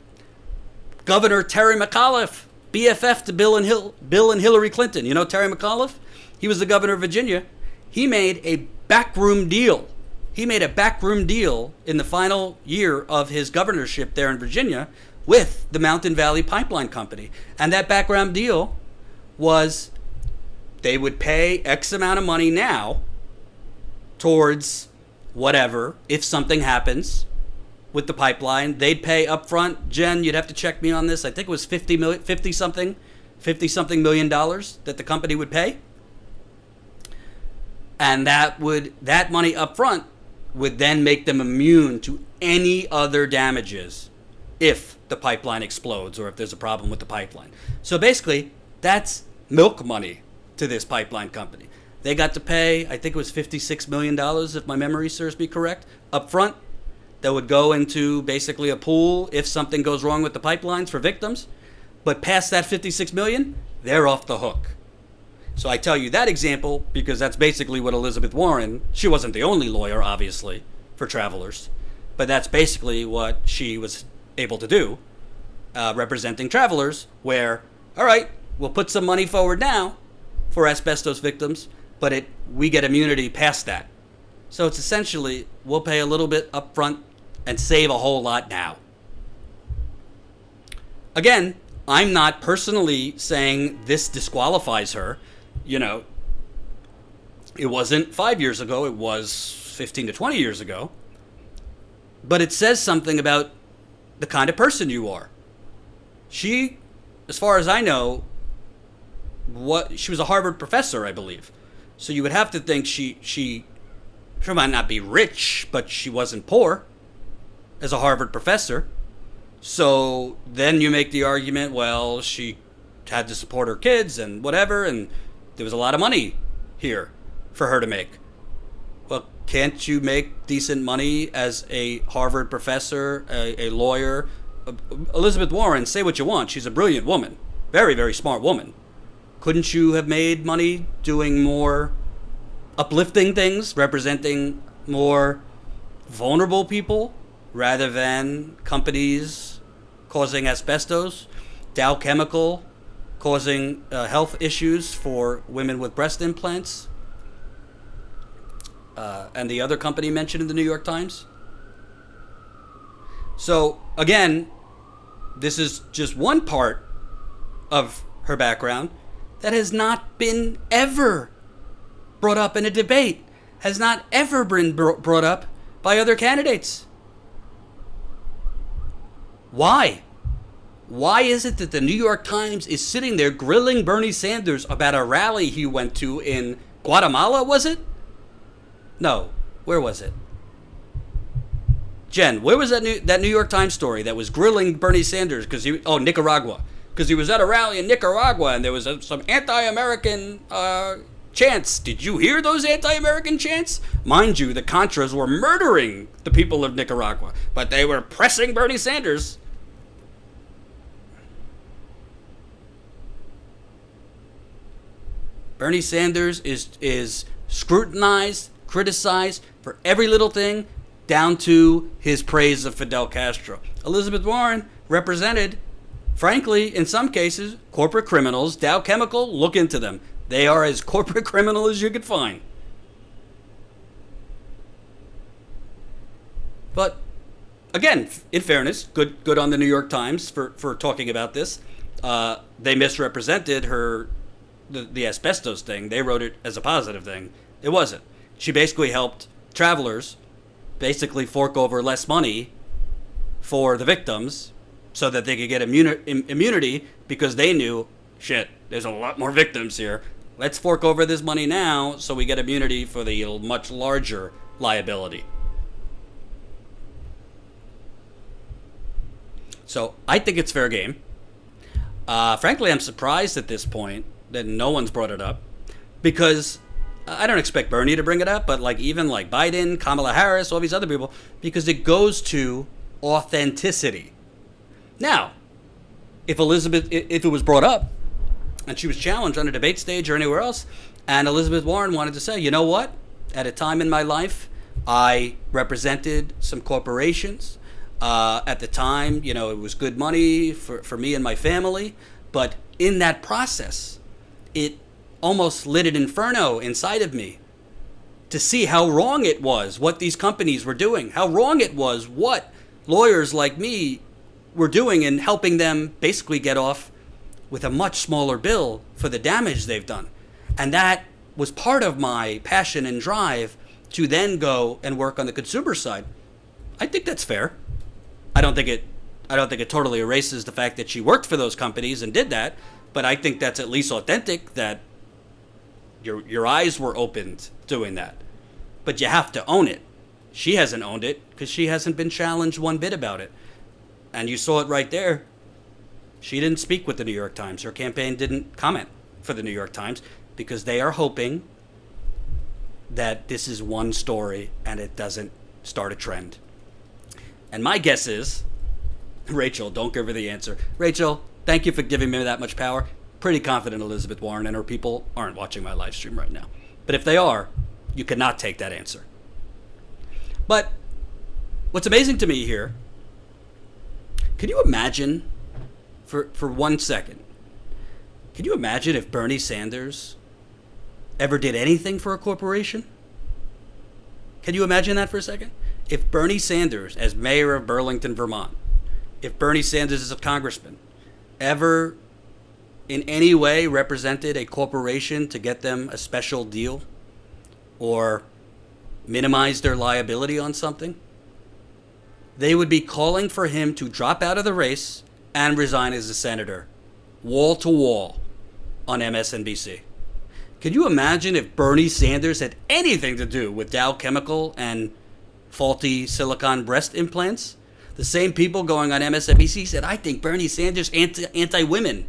Governor Terry McAuliffe, BFF to Bill and Hillary Clinton. You know Terry McAuliffe? He was the governor of Virginia. He made a backroom deal. He made a backroom deal in the final year of his governorship there in Virginia with the Mountain Valley Pipeline Company. And that background deal was they would pay X amount of money now towards whatever, if something happens with the pipeline. They'd pay up front. Jen, you'd have to check me on this. I think it was $50 something million that the company would pay. And that money up front would then make them immune to any other damages if the pipeline explodes or if there's a problem with the pipeline. So basically, that's milk money to this pipeline company. They got to pay, I think it was $56 million, if my memory serves me correct, up front. That would go into basically a pool if something goes wrong with the pipelines for victims. But past that $56 million, they're off the hook. So I tell you that example because that's basically what Elizabeth Warren, she wasn't the only lawyer, obviously, for travelers, but that's basically what she was able to do, representing travelers, where, all right, we'll put some money forward now for asbestos victims, but we get immunity past that. So it's essentially, we'll pay a little bit up front and save a whole lot now. Again, I'm not personally saying this disqualifies her. You know, it wasn't 5 years ago, it was 15 to 20 years ago. But it says something about the kind of person you are. She, as far as I know, she was a Harvard professor, I believe. So you would have to think she might not be rich, but she wasn't poor as a Harvard professor. So then you make the argument, well, she had to support her kids and whatever, and there was a lot of money here for her to make. Well, can't you make decent money as a Harvard professor, a lawyer? Elizabeth Warren, say what you want. She's a brilliant woman. Very, very smart woman. Couldn't you have made money doing more uplifting things, representing more vulnerable people, rather than companies causing asbestos, Dow Chemical causing health issues for women with breast implants, and the other company mentioned in the New York Times? So, again, this is just one part of her background that has not been ever brought up in a debate, has not ever been brought up by other candidates. Why? Why is it that the New York Times is sitting there grilling Bernie Sanders about a rally he went to in Guatemala, was it? No. Where was it? Jen, where was that New York Times story that was grilling Bernie Sanders Nicaragua. Because he was at a rally in Nicaragua and there was some anti-American chants. Did you hear those anti-American chants? Mind you, the Contras were murdering the people of Nicaragua, but they were pressing Bernie Sanders. Bernie Sanders is scrutinized, criticized for every little thing, down to his praise of Fidel Castro. Elizabeth Warren represented, frankly, in some cases, corporate criminals. Dow Chemical, look into them. They are as corporate criminal as you could find. But again, in fairness, good on the New York Times for talking about this. They misrepresented the asbestos thing. They wrote it as a positive thing. It wasn't. She basically helped travelers basically fork over less money for the victims so that they could get immunity because they knew, shit, there's a lot more victims here. Let's fork over this money now so we get immunity for the much larger liability. So I think it's fair game. Frankly, I'm surprised at this point that no one's brought it up because I don't expect Bernie to bring it up, but even Biden, Kamala Harris, all these other people, because it goes to authenticity. Now, if it was brought up and she was challenged on a debate stage or anywhere else, and Elizabeth Warren wanted to say, you know what, at a time in my life, I represented some corporations. At the time, it was good money for me and my family, but in that process, it almost lit an inferno inside of me to see how wrong it was what these companies were doing, how wrong it was what lawyers like me were doing in helping them basically get off with a much smaller bill for the damage they've done. And that was part of my passion and drive to then go and work on the consumer side. I think that's fair. I don't think it totally erases the fact that she worked for those companies and did that, but I think that's at least authentic that your eyes were opened doing that. But you have to own it. She hasn't owned it because she hasn't been challenged one bit about it. And you saw it right there. She didn't speak with the New York Times. Her campaign didn't comment for the New York Times because they are hoping that this is one story and it doesn't start a trend. And my guess is, Rachel, don't give her the answer. Rachel, thank you for giving me that much power. Pretty confident Elizabeth Warren and her people aren't watching my live stream right now. But if they are, you cannot take that answer. But what's amazing to me here, can you imagine, for 1 second, can you imagine if Bernie Sanders ever did anything for a corporation? Can you imagine that for a second? If Bernie Sanders, as mayor of Burlington, Vermont, if Bernie Sanders as a congressman, ever in any way represented a corporation to get them a special deal or minimize their liability on something, they would be calling for him to drop out of the race and resign as a senator, wall to wall, on MSNBC. Could you imagine if Bernie Sanders had anything to do with Dow Chemical and faulty silicone breast implants? The same people going on MSNBC said, I think Bernie Sanders anti-women.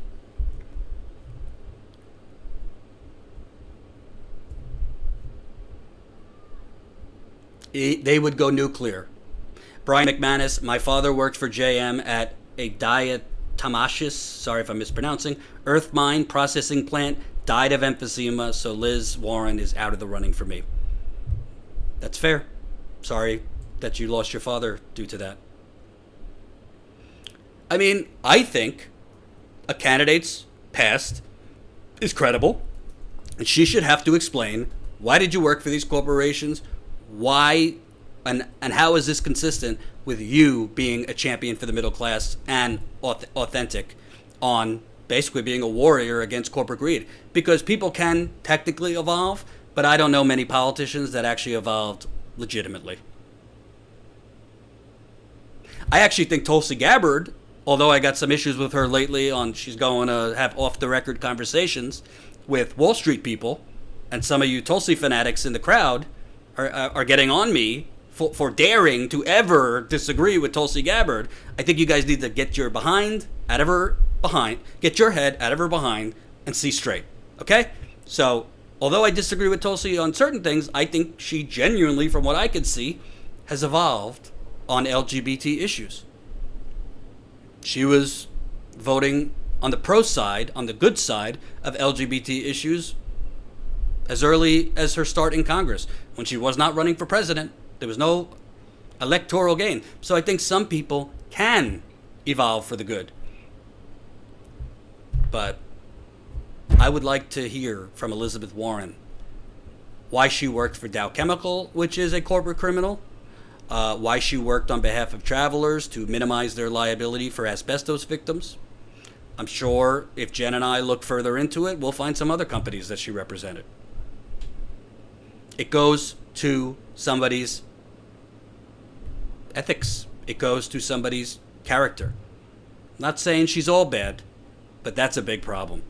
They would go nuclear. Brian McManus, my father worked for JM at a diatomaceous, sorry if I'm mispronouncing, earth mine processing plant, died of emphysema, so Liz Warren is out of the running for me. That's fair. Sorry that you lost your father due to that. I mean, I think a candidate's past is credible, and she should have to explain, why did you work for these corporations? Why and how is this consistent with you being a champion for the middle class and authentic on basically being a warrior against corporate greed? Because people can technically evolve, but I don't know many politicians that actually evolved legitimately. I actually think Tulsi Gabbard, although I got some issues with her lately on she's going to have off-the-record conversations with Wall Street people, and some of you Tulsi fanatics in the crowd are getting on me for daring to ever disagree with Tulsi Gabbard. I think you guys need to get your behind out of her behind, get your head out of her behind, and see straight. Okay? So, although I disagree with Tulsi on certain things, I think she genuinely, from what I can see, has evolved on LGBT issues. She was voting on the pro side, on the good side of LGBT issues as early as her start in Congress. When she was not running for president, there was no electoral gain. So I think some people can evolve for the good. But I would like to hear from Elizabeth Warren why she worked for Dow Chemical, which is a corporate criminal, why she worked on behalf of travelers to minimize their liability for asbestos victims. I'm sure if Jen and I look further into it, we'll find some other companies that she represented. It goes to somebody's ethics. It goes to somebody's character. Not saying she's all bad, but that's a big problem.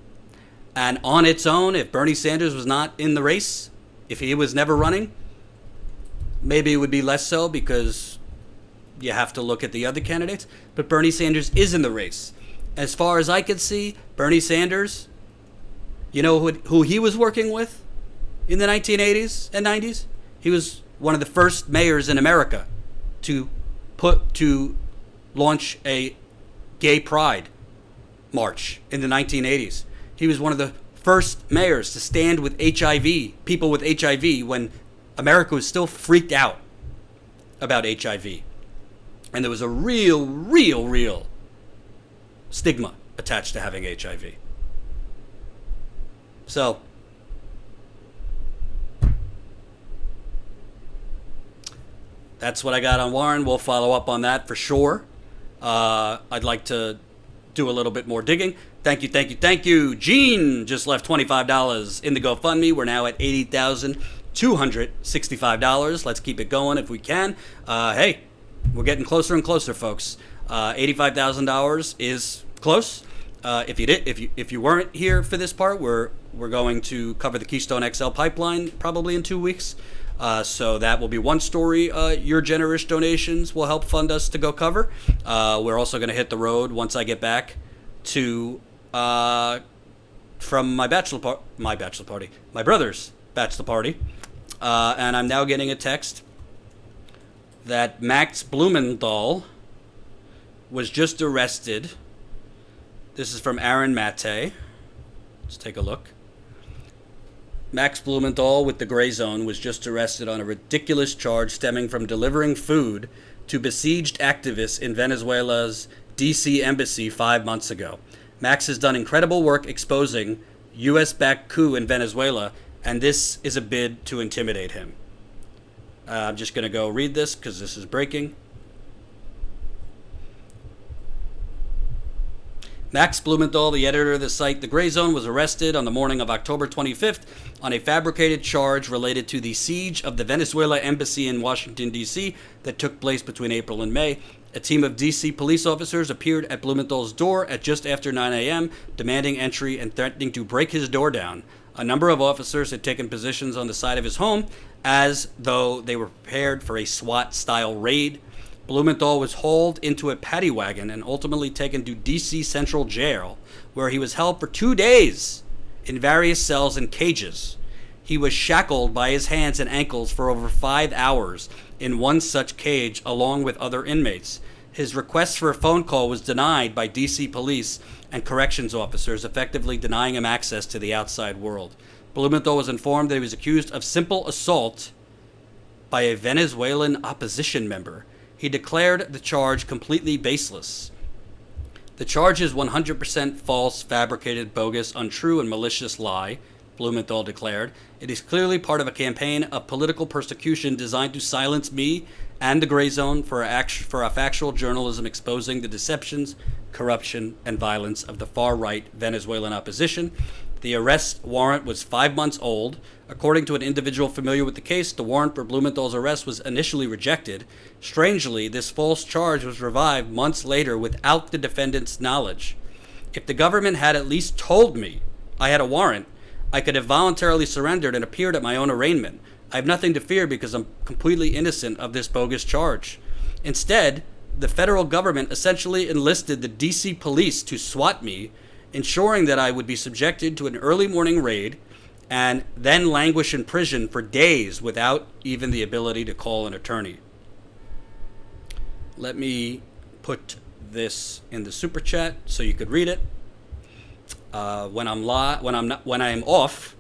And on its own, if Bernie Sanders was not in the race, if he was never running, maybe it would be less so because you have to look at the other candidates. But Bernie Sanders is in the race. As far as I can see, Bernie Sanders, you know who he was working with in the 1980s and 90s? He was one of the first mayors in America to launch a gay pride march in the 1980s. He was one of the first mayors to stand with HIV, people with HIV, when America was still freaked out about HIV. And there was a real stigma attached to having HIV. So, that's what I got on Warren. We'll follow up on that for sure. I'd like to do a little bit more digging. Thank you. Gene just left $25 in the GoFundMe. We're now at $80,265. Let's keep it going if we can. Hey, we're getting closer and closer, folks. $85,000 is close. If you weren't here for this part, we're going to cover the Keystone XL pipeline probably in 2 weeks. So that will be one story your generous donations will help fund us to go cover. We're also going to hit the road once I get back to from my brother's bachelor party. And I'm now getting a text that Max Blumenthal was just arrested. This is from Aaron Mate. Let's take a look. Max Blumenthal with the Gray Zone was just arrested on a ridiculous charge stemming from delivering food to besieged activists in Venezuela's D.C. embassy 5 months ago. Max has done incredible work exposing U.S.-backed coup in Venezuela, and this is a bid to intimidate him. I'm just going to go read this because this is breaking. Max Blumenthal, the editor of the site The Gray Zone, was arrested on the morning of October 25th on a fabricated charge related to the siege of the Venezuela embassy in Washington, D.C. that took place between April and May. A team of D.C. police officers appeared at Blumenthal's door at just after 9 a.m., demanding entry and threatening to break his door down. A number of officers had taken positions on the side of his home as though they were prepared for a SWAT-style raid. Blumenthal was hauled into a paddy wagon and ultimately taken to D.C. Central Jail, where he was held for 2 days in various cells and cages. He was shackled by his hands and ankles for over 5 hours in one such cage, along with other inmates. His request for a phone call was denied by D.C. police and corrections officers, effectively denying him access to the outside world. Blumenthal was informed that he was accused of simple assault by a Venezuelan opposition member. He declared the charge completely baseless. The charge is 100% false, fabricated, bogus, untrue, and malicious lie, Blumenthal declared. It is clearly part of a campaign of political persecution designed to silence me and the Gray Zone for a factual journalism exposing the deceptions, corruption, and violence of the far-right Venezuelan opposition. The arrest warrant was 5 months old. According to an individual familiar with the case, the warrant for Blumenthal's arrest was initially rejected. Strangely, this false charge was revived months later without the defendant's knowledge. If the government had at least told me I had a warrant, I could have voluntarily surrendered and appeared at my own arraignment. I have nothing to fear because I'm completely innocent of this bogus charge. Instead, the federal government essentially enlisted the D.C. police to SWAT me, ensuring that I would be subjected to an early morning raid and then languish in prison for days without even the ability to call an attorney. Let me put this in the super chat so you could read it. When I am off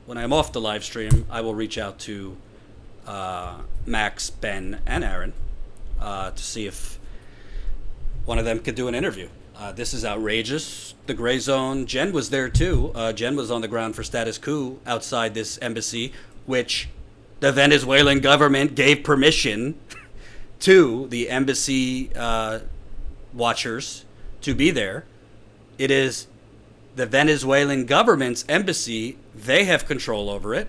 the live stream, I will reach out to Max, Ben, and Aaron to see if one of them could do an interview. This is outrageous. The Gray Zone. Jen was there too. Jen was on the ground for status coup outside this embassy, which the Venezuelan government gave permission to the embassy watchers to be there. It is the Venezuelan government's embassy. They have control over it.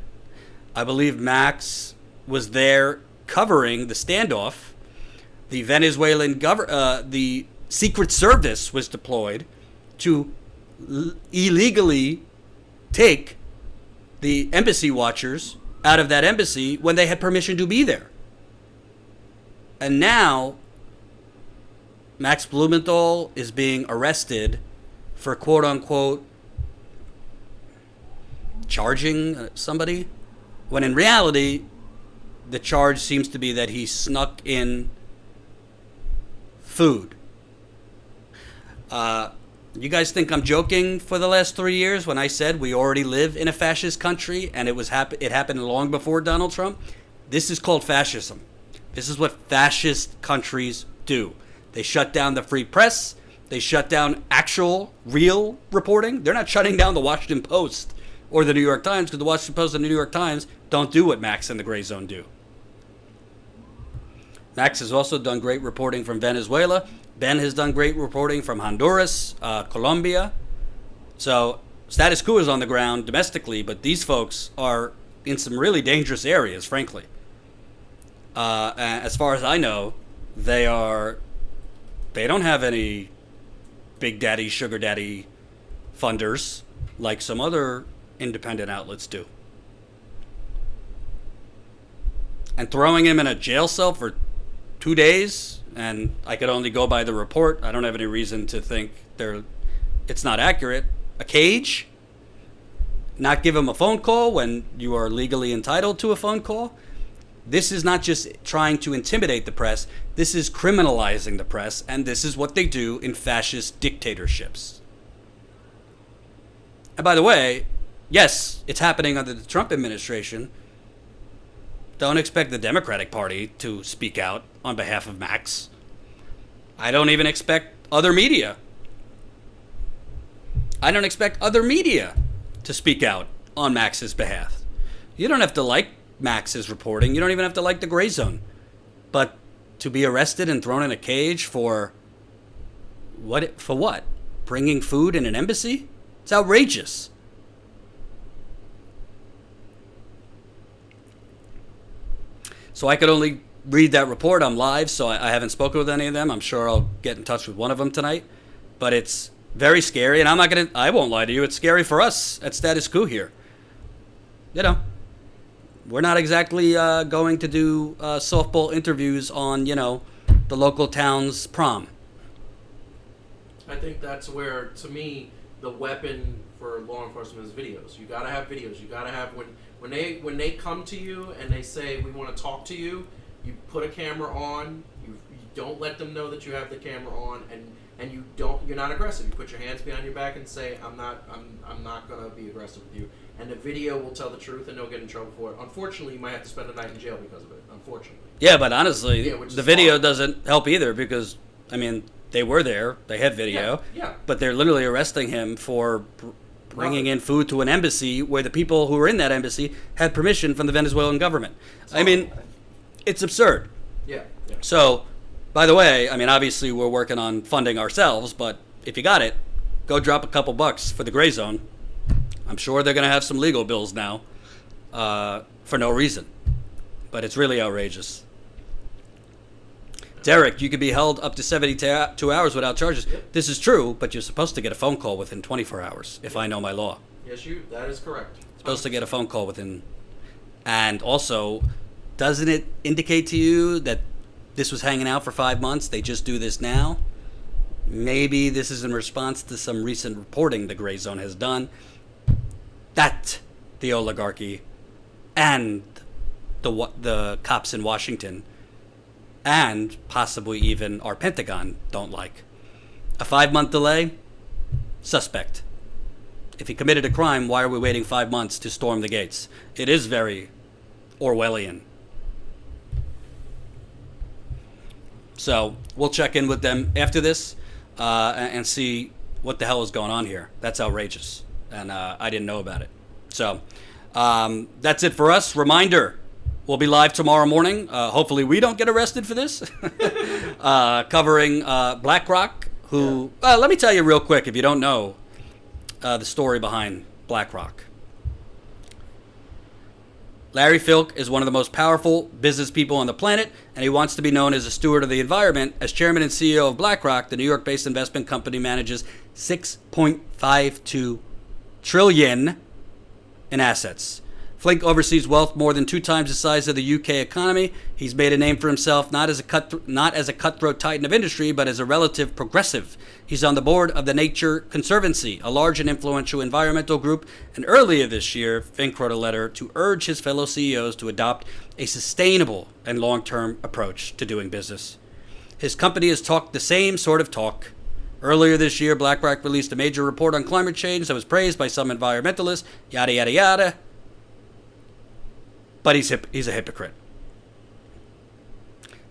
I believe Max was there covering the standoff. The Venezuelan the Secret Service was deployed to illegally take the embassy watchers out of that embassy when they had permission to be there. And now Max Blumenthal is being arrested for quote unquote charging somebody, when in reality the charge seems to be that he snuck in food. You guys think I'm joking for the last 3 years when I said we already live in a fascist country and it happened long before Donald Trump? This is called fascism. This is what fascist countries do. They shut down the free press. They shut down actual, real reporting. They're not shutting down the Washington Post or the New York Times, because the Washington Post and the New York Times don't do what Max and the Gray Zone do. Max has also done great reporting from Venezuela. Ben has done great reporting from Honduras, Colombia. So status quo is on the ground domestically, but these folks are in some really dangerous areas, frankly. As far as I know, they don't have any big daddy, sugar daddy funders like some other independent outlets do. And throwing him in a jail cell for 2 days, and I could only go by the report. I don't have any reason to think it's not accurate. A cage? Not give him a phone call when you are legally entitled to a phone call? This is not just trying to intimidate the press. This is criminalizing the press, and this is what they do in fascist dictatorships. And by the way, yes, it's happening under the Trump administration. Don't expect the Democratic Party to speak out on behalf of Max. I don't even expect other media. I don't expect other media to speak out on Max's behalf. You don't have to like Max's reporting. You don't even have to like the Gray Zone. But to be arrested and thrown in a cage for what? For what? Bringing food in an embassy? It's outrageous. So I could only read that report. I'm live, so I haven't spoken with any of them. I'm sure I'll get in touch with one of them tonight. But it's very scary, and I won't lie to you. It's scary for us at Status Quo here. You know, we're not exactly going to do softball interviews on, the local town's prom. I think that's where, to me, the weapon for law enforcement is videos. You gotta have videos. You gotta have when they come to you and they say we want to talk to you, you put a camera on. You don't let them know that you have the camera on, and you're not aggressive. You put your hands behind your back and say I'm not gonna be aggressive with you. And the video will tell the truth, and they'll get in trouble for it. Unfortunately, you might have to spend a night in jail because of it. Unfortunately. Yeah, but honestly, the video doesn't help either, because they were there, they had video, but they're literally arresting him for bringing in food to an embassy where the people who were in that embassy had permission from the Venezuelan government. It's absurd. Yeah. So, by the way, obviously we're working on funding ourselves, but if you got it, go drop a couple bucks for the Gray Zone. I'm sure they're going to have some legal bills now for no reason, but it's really outrageous. Derek, you could be held up to 72 hours without charges. Yep. This is true, but you're supposed to get a phone call within 24 hours, if I know my law. Yes, that is correct. Supposed to get a phone call within. And also, doesn't it indicate to you that this was hanging out for 5 months? They just do this now? Maybe this is in response to some recent reporting the Gray Zone has done that the oligarchy and the cops in Washington and possibly even our Pentagon don't like. A 5-month delay? Suspect. If he committed a crime, why are we waiting 5 months to storm the gates? It is very Orwellian. So we'll check in with them after this and see what the hell is going on here. That's outrageous. And I didn't know about it. So that's it for us. Reminder, we'll be live tomorrow morning. Hopefully we don't get arrested for this. Covering BlackRock, who, let me tell you real quick, if you don't know the story behind BlackRock. Larry Fink is one of the most powerful business people on the planet, and he wants to be known as a steward of the environment. As chairman and CEO of BlackRock, the New York-based investment company manages $6.52 trillion in assets. Flink oversees wealth more than 2 times the size of the UK economy. He's made a name for himself not as a cutthroat titan of industry, but as a relative progressive. He's on the board of the Nature Conservancy, a large and influential environmental group. And earlier this year, Fink wrote a letter to urge his fellow CEOs to adopt a sustainable and long-term approach to doing business. His company has talked the same sort of talk. Earlier this year, BlackRock released a major report on climate change that was praised by some environmentalists, yada, yada, yada. But he's a hypocrite.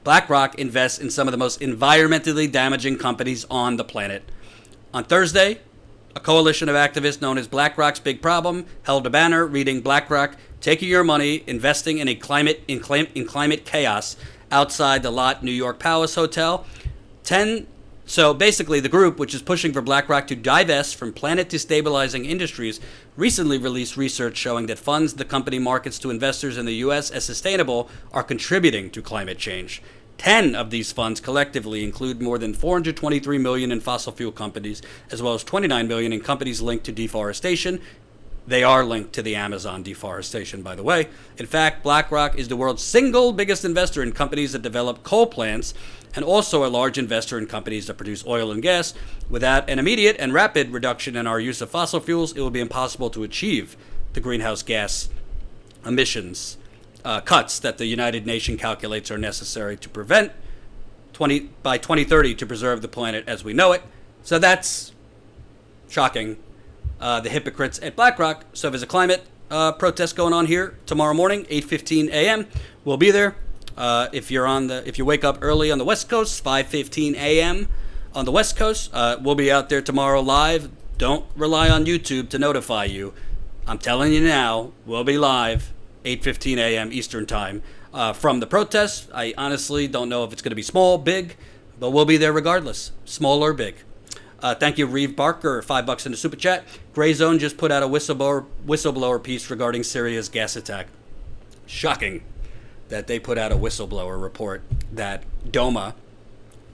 BlackRock invests in some of the most environmentally damaging companies on the planet. On Thursday, a coalition of activists known as BlackRock's Big Problem held a banner reading BlackRock taking your money, investing in climate chaos outside the Lot New York Palace Hotel. So basically, the group, which is pushing for BlackRock to divest from planet-destabilizing industries, recently released research showing that funds the company markets to investors in the U.S. as sustainable are contributing to climate change. 10 of these funds collectively include more than $423 million in fossil fuel companies, as well as $29 million in companies linked to deforestation. They are linked to the Amazon deforestation, by the way. In fact, BlackRock is the world's single biggest investor in companies that develop coal plants, and also a large investor in companies that produce oil and gas. Without an immediate and rapid reduction in our use of fossil fuels, it will be impossible to achieve the greenhouse gas emissions cuts that the United Nations calculates are necessary to prevent by 2030 to preserve the planet as we know it. So that's shocking. The hypocrites at BlackRock. So there's a climate protest going on here tomorrow morning, 8:15 a.m. We'll be there. If you wake up early on the West Coast, 5:15 a.m. on the West Coast, we'll be out there tomorrow live. Don't rely on YouTube to notify you. I'm telling you now, we'll be live 8:15 a.m. Eastern time from the protest. I honestly don't know if it's going to be small, big, but we'll be there regardless, small or big. Thank you, Reeve Barker, $5 in the super chat. Gray Zone just put out a whistleblower piece regarding Syria's gas attack. Shocking that they put out a whistleblower report that Doma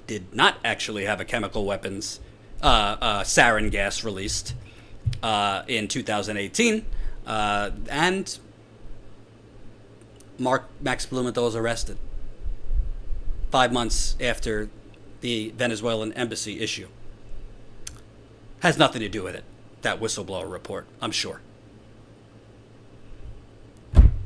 did not actually have a chemical weapons sarin gas released in 2018, and Max Blumenthal was arrested 5 months after the Venezuelan embassy issue. Has nothing to do with it, that whistleblower report, I'm sure.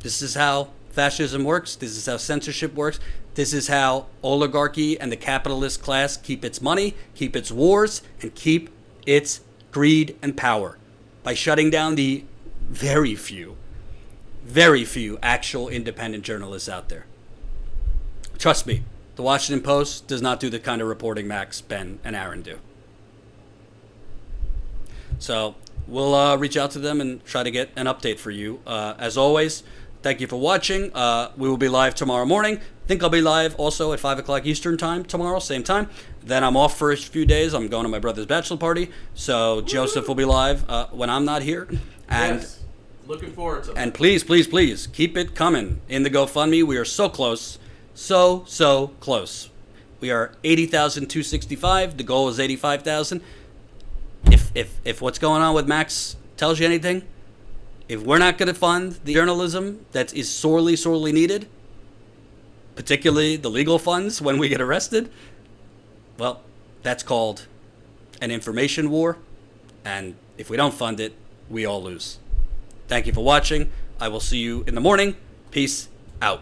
This is how fascism works. This is how censorship works. This is how oligarchy and the capitalist class keep its money, keep its wars, and keep its greed and power by shutting down the very few actual independent journalists out there. Trust me, the Washington Post does not do the kind of reporting Max, Ben, and Aaron do. So we'll reach out to them and try to get an update for you. As always, thank you for watching. We will be live tomorrow morning. I think I'll be live also at 5 o'clock Eastern time tomorrow, same time. Then I'm off for a few days. I'm going to my brother's bachelor party. So Joseph will be live when I'm not here. And yes. Looking forward to it. And please, please, please keep it coming in the GoFundMe. We are so close. So close. We are 80,265. The goal is 85,000. If what's going on with Max tells you anything, if we're not going to fund the journalism that is sorely needed, particularly the legal funds when we get arrested, well, that's called an information war. And if we don't fund it, we all lose. Thank you for watching. I will see you in the morning. Peace out.